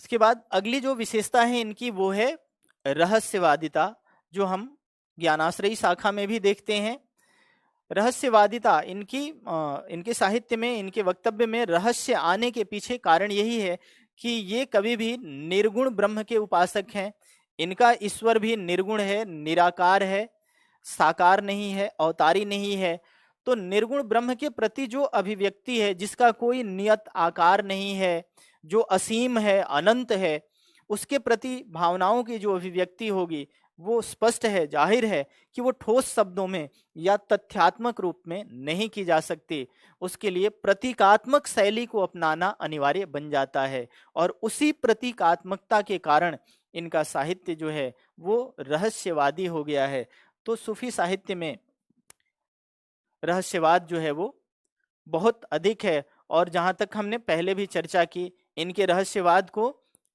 इसके बाद अगली जो विशेषता है इनकी वो है रहस्यवादिता, जो हम ज्ञानाश्रयी शाखा में भी देखते हैं। रहस्यवादिता इनके साहित्य में, इनके वक्तव्य में रहस्य आने के पीछे कारण यही है कि ये कभी भी निर्गुण ब्रह्म के उपासक हैं। इनका ईश्वर भी निर्गुण है, निराकार है, साकार नहीं है, अवतारी नहीं है। तो निर्गुण ब्रह्म के प्रति जो अभिव्यक्ति है, जिसका कोई नियत आकार नहीं है, जो असीम है, अनंत है, उसके प्रति भावनाओं की जो अभिव्यक्ति होगी वो स्पष्ट है, जाहिर है कि वो ठोस शब्दों में या तथ्यात्मक रूप में नहीं की जा सकती। उसके लिए प्रतीकात्मक शैली को अपनाना अनिवार्य बन जाता है और उसी प्रतीकात्मकता के कारण इनका साहित्य जो है वो रहस्यवादी हो गया है। तो सूफी साहित्य में रहस्यवाद जो है वो बहुत अधिक है और जहां तक हमने पहले भी चर्चा की, इनके रहस्यवाद को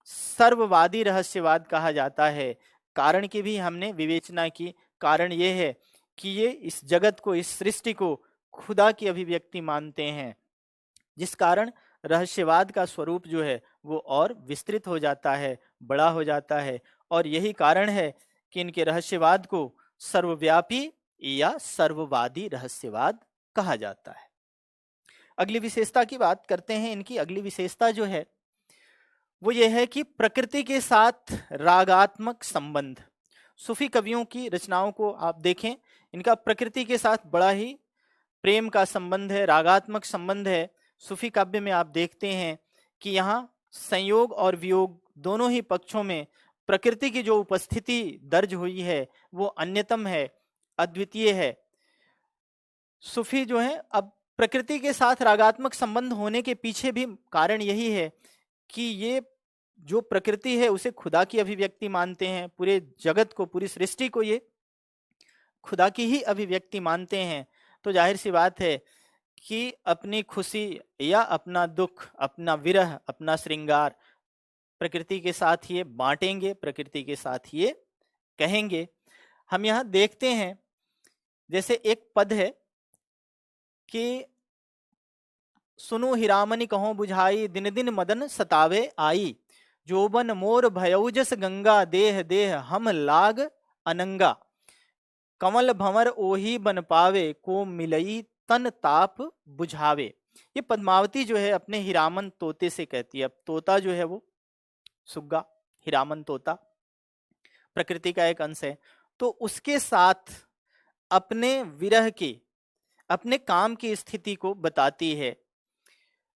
सर्ववादी रहस्यवाद कहा जाता है। कारण की भी हमने विवेचना की। कारण ये है कि ये इस जगत को, इस सृष्टि को खुदा की अभिव्यक्ति मानते हैं, जिस कारण रहस्यवाद का स्वरूप जो है वो और विस्तृत हो जाता है, बड़ा हो जाता है। और यही कारण है कि इनके रहस्यवाद को सर्वव्यापी या सर्ववादी रहस्यवाद कहा जाता है। अगली विशेषता की बात करते हैं। इनकी अगली विशेषता जो है वो ये है कि प्रकृति के साथ रागात्मक संबंध। सूफी कवियों की रचनाओं को आप देखें, इनका प्रकृति के साथ बड़ा ही प्रेम का संबंध है, रागात्मक संबंध है। सूफी काव्य में आप देखते हैं कि यहाँ संयोग और वियोग दोनों ही पक्षों में प्रकृति की जो उपस्थिति दर्ज हुई है वो अन्यतम है, अद्वितीय है। सूफी जो है, अब प्रकृति के साथ रागात्मक संबंध होने के पीछे भी कारण यही है कि ये जो प्रकृति है उसे खुदा की अभिव्यक्ति मानते हैं। पूरे जगत को, पूरी सृष्टि को ये खुदा की ही अभिव्यक्ति मानते हैं। तो जाहिर सी बात है कि अपनी खुशी या अपना दुख, अपना विरह, अपना श्रृंगार प्रकृति के साथ ये बांटेंगे, प्रकृति के साथ ये कहेंगे। हम यहाँ देखते हैं, जैसे एक पद है कि सुनो हिरामनि कहो बुझाई, दिन दिन मदन सतावे आई, जोबन मोर भयौजस गंगा, देह देह हम लाग अनंगा, कमल भंवर ओही बन पावे, को मिलई तन ताप बुझावे। ये पद्मावती जो है अपने हिरामन तोते से कहती है। अब तोता जो है वो सुग्गा, हिरामन तोता प्रकृति का एक अंश है। तो उसके साथ अपने विरह की, अपने काम की स्थिति को बताती है।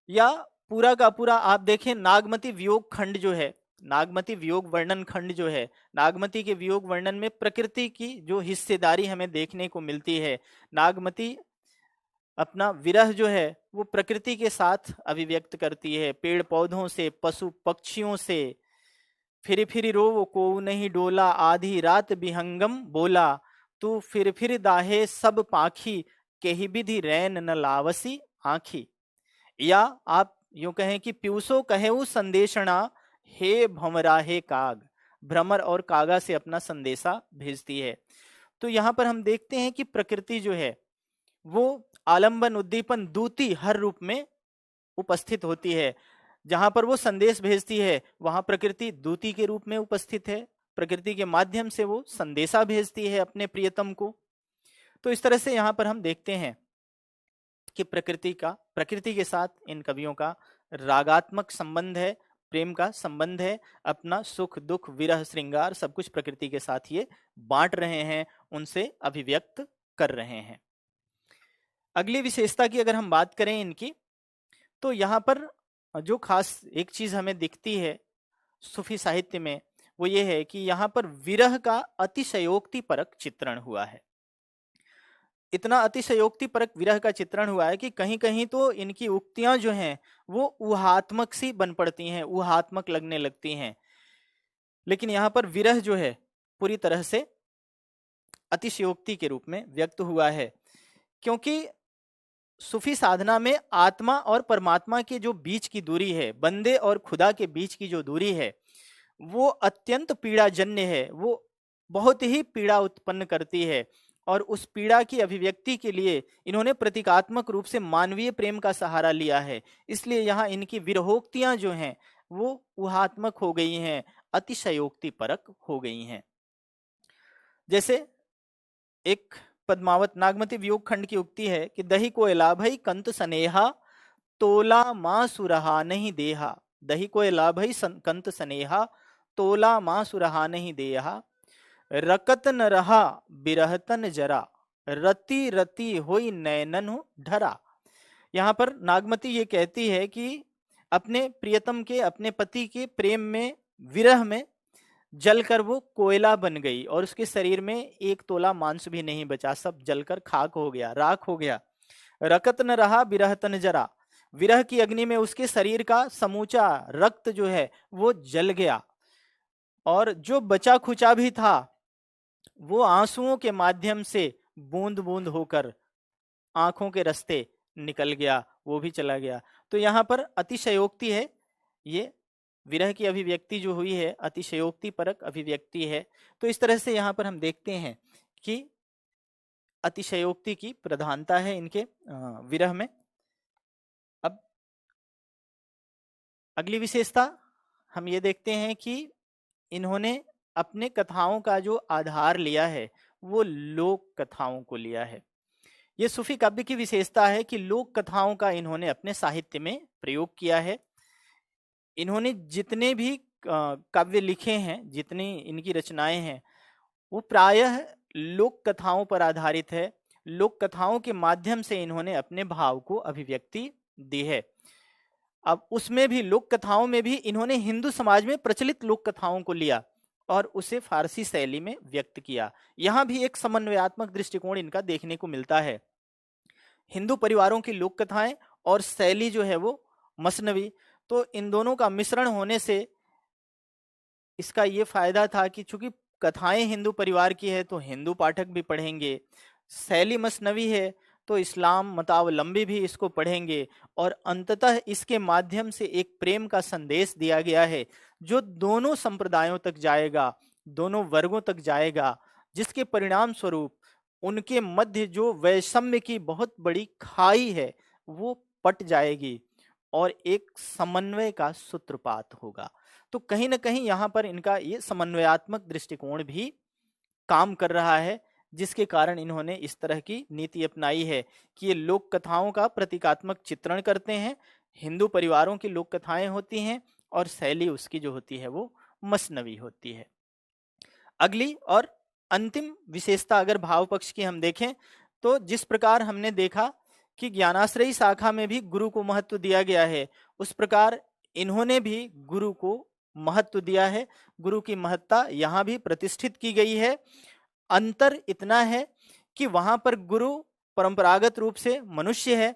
या पूरा का पूरा आप देखें, नागमती वियोग खंड जो है, नागमती वियोग वर्णन खंड जो है, नागमती के वियोग वर्णन में प्रकृति की जो हिस्सेदारी हमें देखने को मिलती है। नागमती अपना विरह जो है वो प्रकृति के साथ अभिव्यक्त करती है, पेड़ पौधों से, पशु पक्षियों से। फिर फिर रो को नहीं डोला, आधी रात विहंगम बोला, तू फिर दाहे सब पाखी, केहि विधि रैन न लावसी आँखी। या आप यूं कहें कि पीयूषो कहेऊ संदेशना, हे भंवरा हे काग, भ्रमर और कागा से अपना संदेशा भेजती है। तो यहाँ पर हम देखते हैं कि प्रकृति जो है वो आलंबन, उद्दीपन, दूती हर रूप में उपस्थित होती है। जहां पर वो संदेश भेजती है वहां प्रकृति दूती के रूप में उपस्थित है, प्रकृति के माध्यम से वो संदेशा भेजती है अपने प्रियतम को। तो इस तरह से यहाँ पर हम देखते हैं कि प्रकृति के साथ इन कवियों का रागात्मक संबंध है, प्रेम का संबंध है। अपना सुख दुख विरह श्रृंगार सब कुछ प्रकृति के साथ ये बांट रहे हैं, उनसे अभिव्यक्त कर रहे हैं। अगली विशेषता की अगर हम बात करें इनकी, तो यहाँ पर जो खास एक चीज हमें दिखती है सूफी साहित्य में, वो ये है कि यहाँ पर विरह का अतिशयोक्ति परक चित्रण हुआ है। इतना अतिशयोक्ति परक विरह का चित्रण हुआ है कि कहीं कहीं तो इनकी उक्तियां जो हैं वो ऊहात्मक सी बन पड़ती हैं, ऊहात्मक लगने लगती हैं। लेकिन यहाँ पर विरह जो है पूरी तरह से अतिशयोक्ति के रूप में व्यक्त हुआ है, क्योंकि सूफी साधना में आत्मा और परमात्मा के जो बीच की दूरी है, बंदे और खुदा के बीच की जो दूरी है, वो अत्यंत पीड़ाजन्य है, वो बहुत ही पीड़ा उत्पन्न करती है। और उस पीड़ा की अभिव्यक्ति के लिए इन्होंने प्रतीकात्मक रूप से मानवीय प्रेम का सहारा लिया है। इसलिए यहाँ इनकी विरहोक्तियां जो हैं वो ऊहात्मक हो गई हैं, अतिशयोक्ति परक हो गई हैं। जैसे एक पद्मावत नागमती वियोग खंड की उक्ति है कि दही को लाभई कंत सनेहा, तोला मां सुरहा नहीं देहा। दही को लाभई कंत सनेहा, तोला मां सुरहा नहीं देहा। रकत न रहा बिरहतन जरा, रति रति होई नैनन ढरा। यहाँ पर नागमती ये कहती है कि अपने प्रियतम के, अपने पति के प्रेम में, विरह में जलकर वो कोयला बन गई और उसके शरीर में एक तोला मांस भी नहीं बचा, सब जलकर खाक हो गया, राख हो गया। रकत न रहा बिरहतन जरा, विरह की अग्नि में उसके शरीर का समूचा रक्त जो है वो जल गया, और जो बचा खुचा भी था वो आंसुओं के माध्यम से बूंद बूंद होकर आंखों के रास्ते निकल गया, वो भी चला गया। तो यहाँ पर अतिशयोक्ति है, ये विरह की अभिव्यक्ति जो हुई है अतिशयोक्ति परक अभिव्यक्ति है। तो इस तरह से यहाँ पर हम देखते हैं कि अतिशयोक्ति की प्रधानता है इनके विरह में। अब अगली विशेषता हम ये देखते हैं कि इन्होंने अपने कथाओं का जो आधार लिया है वो लोक कथाओं को लिया है। ये सूफी काव्य की विशेषता है कि लोक कथाओं का इन्होंने अपने साहित्य में प्रयोग किया है। इन्होंने जितने भी काव्य लिखे हैं, जितनी इनकी रचनाएं हैं, वो प्रायः लोक कथाओं पर आधारित है। लोक कथाओं के माध्यम से इन्होंने अपने भाव को अभिव्यक्ति दी है। अब उसमें भी, लोक कथाओं में भी इन्होंने हिंदू समाज में प्रचलित लोक कथाओं को लिया और उसे फारसी शैली में व्यक्त किया। यहाँ भी एक समन्वयात्मक दृष्टिकोण इनका देखने को मिलता है। हिंदू परिवारों की लोक कथाएं और शैली जो है वो मसनवी, तो इन दोनों का मिश्रण होने से इसका ये फायदा था कि चूंकि कथाएं हिंदू परिवार की है तो हिंदू पाठक भी पढ़ेंगे, शैली मसनवी है तो इस्लाम मतावलंबी भी इसको पढ़ेंगे, और अंततः इसके माध्यम से एक प्रेम का संदेश दिया गया है जो दोनों संप्रदायों तक जाएगा, दोनों वर्गों तक जाएगा, जिसके परिणाम स्वरूप उनके मध्य जो वैषम्य की बहुत बड़ी खाई है वो पट जाएगी और एक समन्वय का सूत्रपात होगा। तो कहीं ना कहीं यहाँ पर इनका ये समन्वयात्मक दृष्टिकोण भी काम कर रहा है, जिसके कारण इन्होंने इस तरह की नीति अपनाई है कि ये लोक कथाओं का प्रतीकात्मक चित्रण करते हैं। हिंदू परिवारों की लोक कथाएं होती हैं और शैली उसकी जो होती है वो मसनवी होती है। अगली और अंतिम विशेषता अगर भाव पक्ष की हम देखें तो जिस प्रकार हमने देखा कि ज्ञानाश्रयी शाखा में भी गुरु को महत्व दिया गया है, उस प्रकार इन्होंने भी गुरु को महत्व दिया है। गुरु की महत्ता यहाँ भी प्रतिष्ठित की गई है। अंतर इतना है कि वहां पर गुरु परंपरागत रूप से मनुष्य है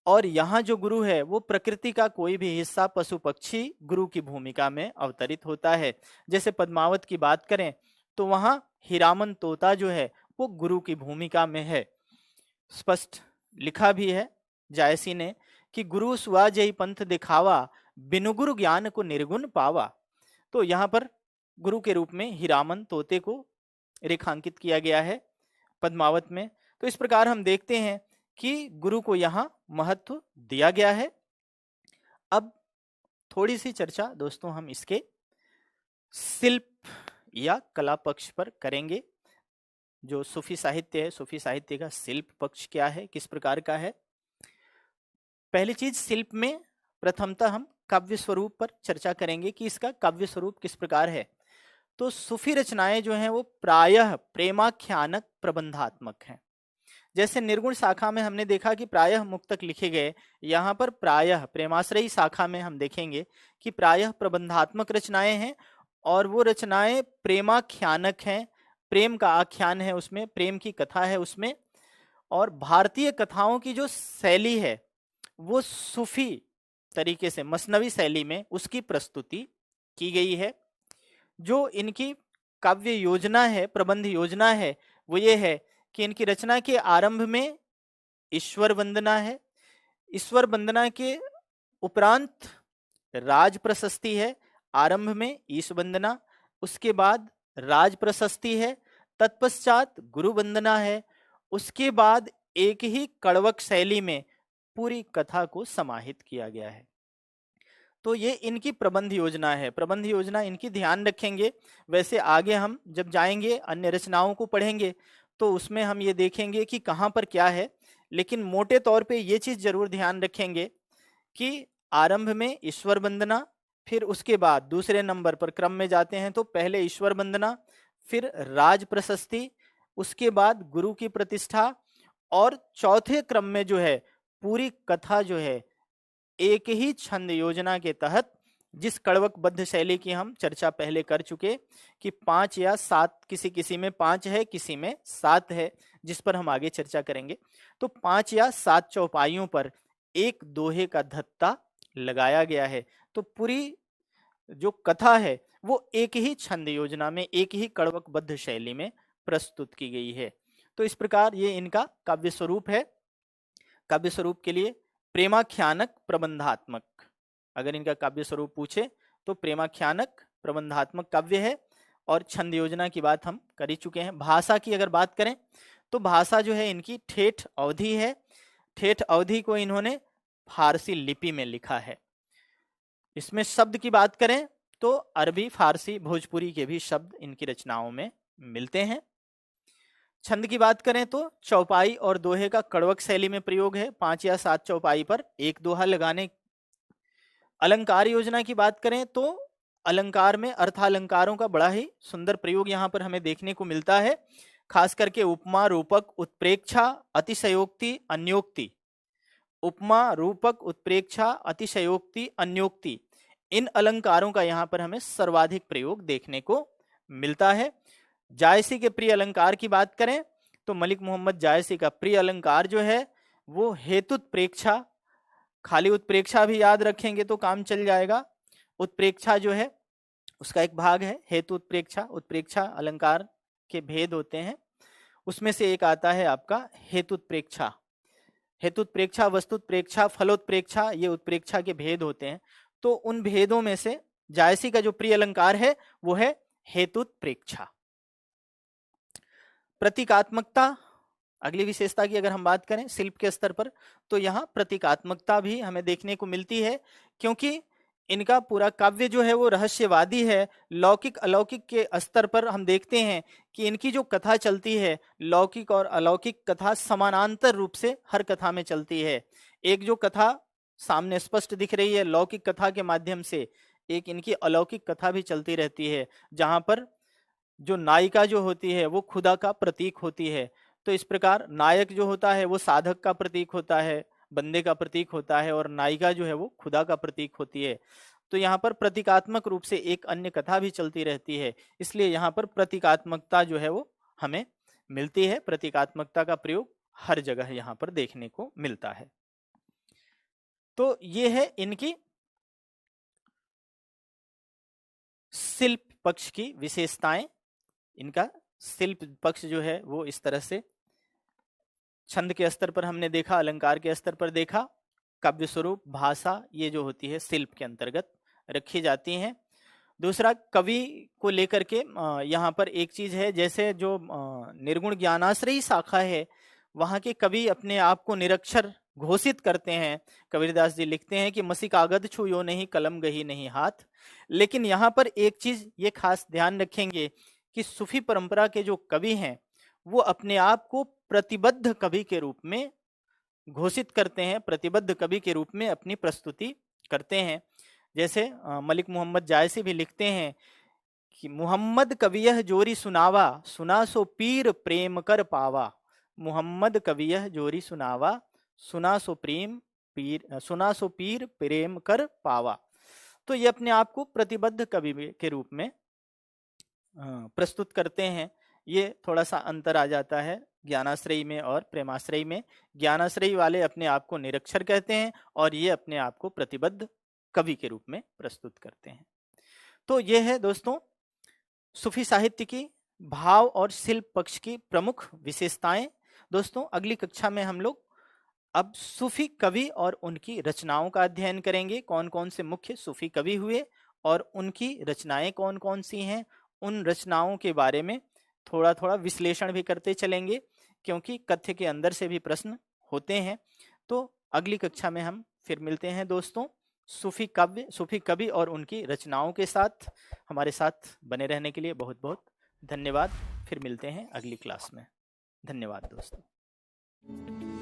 और यहाँ जो गुरु है वो प्रकृति का कोई भी हिस्सा, पशु पक्षी गुरु की भूमिका में अवतरित होता है। जैसे पद्मावत की बात करें तो वहां हीरामन तोता जो है वो गुरु की भूमिका में है। स्पष्ट लिखा भी है जायसी ने कि गुरु सुआ जय पंथ दिखावा, बिनु गुरु ज्ञान को निर्गुण पावा। तो यहाँ पर गुरु के रूप में हीरामन तोते को रेखांकित किया गया है पद्मावत में। तो इस प्रकार हम देखते हैं कि गुरु को यहाँ महत्व दिया गया है अब थोड़ी सी चर्चा दोस्तों हम इसके शिल्प या कला पक्ष पर करेंगे। जो सूफी साहित्य है, सूफी साहित्य का शिल्प पक्ष क्या है, किस प्रकार का है। पहली चीज, शिल्प में प्रथमतः हम काव्य स्वरूप पर चर्चा करेंगे कि इसका काव्य स्वरूप किस प्रकार है। तो सूफी रचनाएं जो हैं वो प्रायः प्रेमाख्यानक प्रबंधात्मक हैं। जैसे निर्गुण शाखा में हमने देखा कि प्रायः मुक्तक लिखे गए, यहाँ पर प्रायः प्रेमाश्रयी शाखा में हम देखेंगे कि प्रायः प्रबंधात्मक रचनाएं हैं और वो रचनाएं प्रेमाख्यानक हैं। प्रेम का आख्यान है उसमें, प्रेम की कथा है उसमें। और भारतीय कथाओं की जो शैली है वो सूफी तरीके से मसनवी शैली में उसकी प्रस्तुति की गई है। जो इनकी काव्य योजना है, प्रबंध योजना है, वो ये है कि इनकी रचना के आरंभ में ईश्वर वंदना है, ईश्वर वंदना के उपरांत राज प्रशस्ति है, आरंभ में ईश वंदना, उसके बाद राज प्रशस्ति है, तत्पश्चात गुरु वंदना है, उसके बाद एक ही कड़वक शैली में पूरी कथा को समाहित किया गया है। तो ये इनकी प्रबंध योजना है। प्रबंध योजना इनकी ध्यान रखेंगे। वैसे आगे हम जब जाएंगे अन्य रचनाओं को पढ़ेंगे तो उसमें हम ये देखेंगे कि कहाँ पर क्या है, लेकिन मोटे तौर पे ये चीज जरूर ध्यान रखेंगे कि आरंभ में ईश्वर वंदना, फिर उसके बाद दूसरे नंबर पर क्रम में जाते हैं तो पहले ईश्वर वंदना, फिर राज प्रशस्ति, उसके बाद गुरु की प्रतिष्ठा, और चौथे क्रम में जो है पूरी कथा जो है एक ही छंद योजना के तहत, जिस कड़वकबद्ध शैली की हम चर्चा पहले कर चुके कि 5 या 7, किसी किसी में 5 है, किसी में 7 है, जिस पर हम आगे चर्चा करेंगे। तो 5 या 7 चौपाइयों पर एक दोहे का धत्ता लगाया गया है। तो पूरी जो कथा है वो एक ही छंद योजना में, एक ही कड़वकबद्ध शैली में प्रस्तुत की गई है। तो इस प्रकार ये इनका काव्य स्वरूप है। काव्य स्वरूप के लिए प्रेमाख्यानक प्रबंधात्मक, अगर इनका काव्य स्वरूप पूछे तो प्रेमाख्यानक प्रबंधात्मक काव्य है। और छंद योजना की बात हम कर ही चुके हैं। भाषा की अगर बात करें तो भाषा जो है इनकी ठेठ अवधी है। ठेठ अवधी को इन्होंने फारसी लिपि में लिखा है। इसमें शब्द की बात करें तो अरबी, फारसी, भोजपुरी के भी शब्द इनकी रचनाओं में मिलते हैं। छंद की बात करें तो चौपाई और दोहे का कड़वक शैली में प्रयोग है। 5 या 7 चौपाई पर एक दोहा लगाने। अलंकार योजना की बात करें तो अलंकार में अर्थालंकारों का बड़ा ही सुंदर प्रयोग यहाँ पर हमें देखने को मिलता है। खास करके उपमा, रूपक, उत्प्रेक्षा, अतिशयोक्ति, अन्योक्ति, उपमा, रूपक, उत्प्रेक्षा, अतिशयोक्ति, अन्योक्ति, इन अलंकारों का यहाँ पर हमें सर्वाधिक प्रयोग देखने को मिलता है। जायसी के प्रिय अलंकार की बात करें तो मलिक मोहम्मद जायसी का प्रिय अलंकार जो है वो हेतुत्प्रेक्षा, खाली उत्प्रेक्षा भी याद रखेंगे तो काम चल जाएगा। उत्प्रेक्षा जो है उसका एक भाग है हेतु उत्प्रेक्षा। उत्प्रेक्षा अलंकार के भेद होते हैं, उसमें से एक आता है आपका हेतुत्प्रेक्षा। हेतुत्प्रेक्षा, वस्तुत्प्रेक्षा, फलोत्प्रेक्षा, ये उत्प्रेक्षा के भेद होते हैं। तो उन भेदों में से जायसी का जो प्रिय अलंकार है वो है हेतुत्प्रेक्षा। प्रतीकात्मकता, अगली विशेषता की अगर हम बात करें शिल्प के स्तर पर तो यहाँ प्रतीकात्मकता भी हमें देखने को मिलती है, क्योंकि इनका पूरा काव्य जो है वो रहस्यवादी है। लौकिक अलौकिक के स्तर पर हम देखते हैं कि इनकी जो कथा चलती है, लौकिक और अलौकिक कथा समानांतर रूप से हर कथा में चलती है। एक जो कथा सामने स्पष्ट दिख रही है लौकिक कथा के माध्यम से, एक इनकी अलौकिक कथा भी चलती रहती है, जहां पर जो नायिका जो होती है वो खुदा का प्रतीक होती है। तो इस प्रकार नायक जो होता है वो साधक का प्रतीक होता है, बंदे का प्रतीक होता है, और नायिका जो है वो खुदा का प्रतीक होती है। तो यहाँ पर प्रतीकात्मक रूप से एक अन्य कथा भी चलती रहती है, इसलिए यहाँ पर प्रतीकात्मकता जो है वो हमें मिलती है। प्रतीकात्मकता का प्रयोग हर जगह यहाँ पर देखने को मिलता है। तो ये है इनकी शिल्प पक्ष की विशेषताएं। इनका शिल्प पक्ष जो है वो इस तरह से छंद के स्तर पर हमने देखा, अलंकार के स्तर पर देखा, काव्य स्वरूप, भाषा, ये जो होती है शिल्प के अंतर्गत रखी जाती हैं। दूसरा, कवि को लेकर के यहाँ पर एक चीज है, जैसे जो निर्गुण ज्ञानाश्रयी शाखा है वहाँ के कवि अपने आप को निरक्षर घोषित करते हैं। कबीरदास जी लिखते हैं कि मसी कागद छुयो नहीं, कलम गही नहीं हाथ। लेकिन यहाँ पर एक चीज ये खास ध्यान रखेंगे कि सूफी परंपरा के जो कवि हैं वो अपने आप को प्रतिबद्ध कवि के रूप में घोषित करते हैं, प्रतिबद्ध कवि के रूप में अपनी प्रस्तुति करते हैं। जैसे मलिक मोहम्मद जायसी भी लिखते हैं कि मुहम्मद कवियह जोरी सुनावा, सुना सो पीर प्रेम कर पावा। मुहम्मद कवियह जोरी सुनावा, सुना सो सुना सो पीर प्रेम कर पावा। तो ये अपने आप को प्रतिबद्ध कवि के रूप में प्रस्तुत करते हैं। ये थोड़ा सा अंतर आ जाता है ज्ञानाश्रयी में और प्रेमाश्रयी में। ज्ञानाश्रयी वाले अपने आप को निरक्षर कहते हैं और ये अपने आप को प्रतिबद्ध कवि के रूप में प्रस्तुत करते हैं। तो ये है दोस्तों सूफी साहित्य की भाव और शिल्प पक्ष की प्रमुख विशेषताएं। दोस्तों अगली कक्षा में हम लोग अब सूफी कवि और उनकी रचनाओं का अध्ययन करेंगे। कौन कौन से मुख्य सूफी कवि हुए और उनकी रचनाएं कौन कौन सी हैं, उन रचनाओं के बारे में थोड़ा थोड़ा विश्लेषण भी करते चलेंगे, क्योंकि कथ्य के अंदर से भी प्रश्न होते हैं। तो अगली कक्षा में हम फिर मिलते हैं दोस्तों सूफी कवि और उनकी रचनाओं के साथ। हमारे साथ बने रहने के लिए बहुत बहुत धन्यवाद। फिर मिलते हैं अगली क्लास में। धन्यवाद दोस्तों।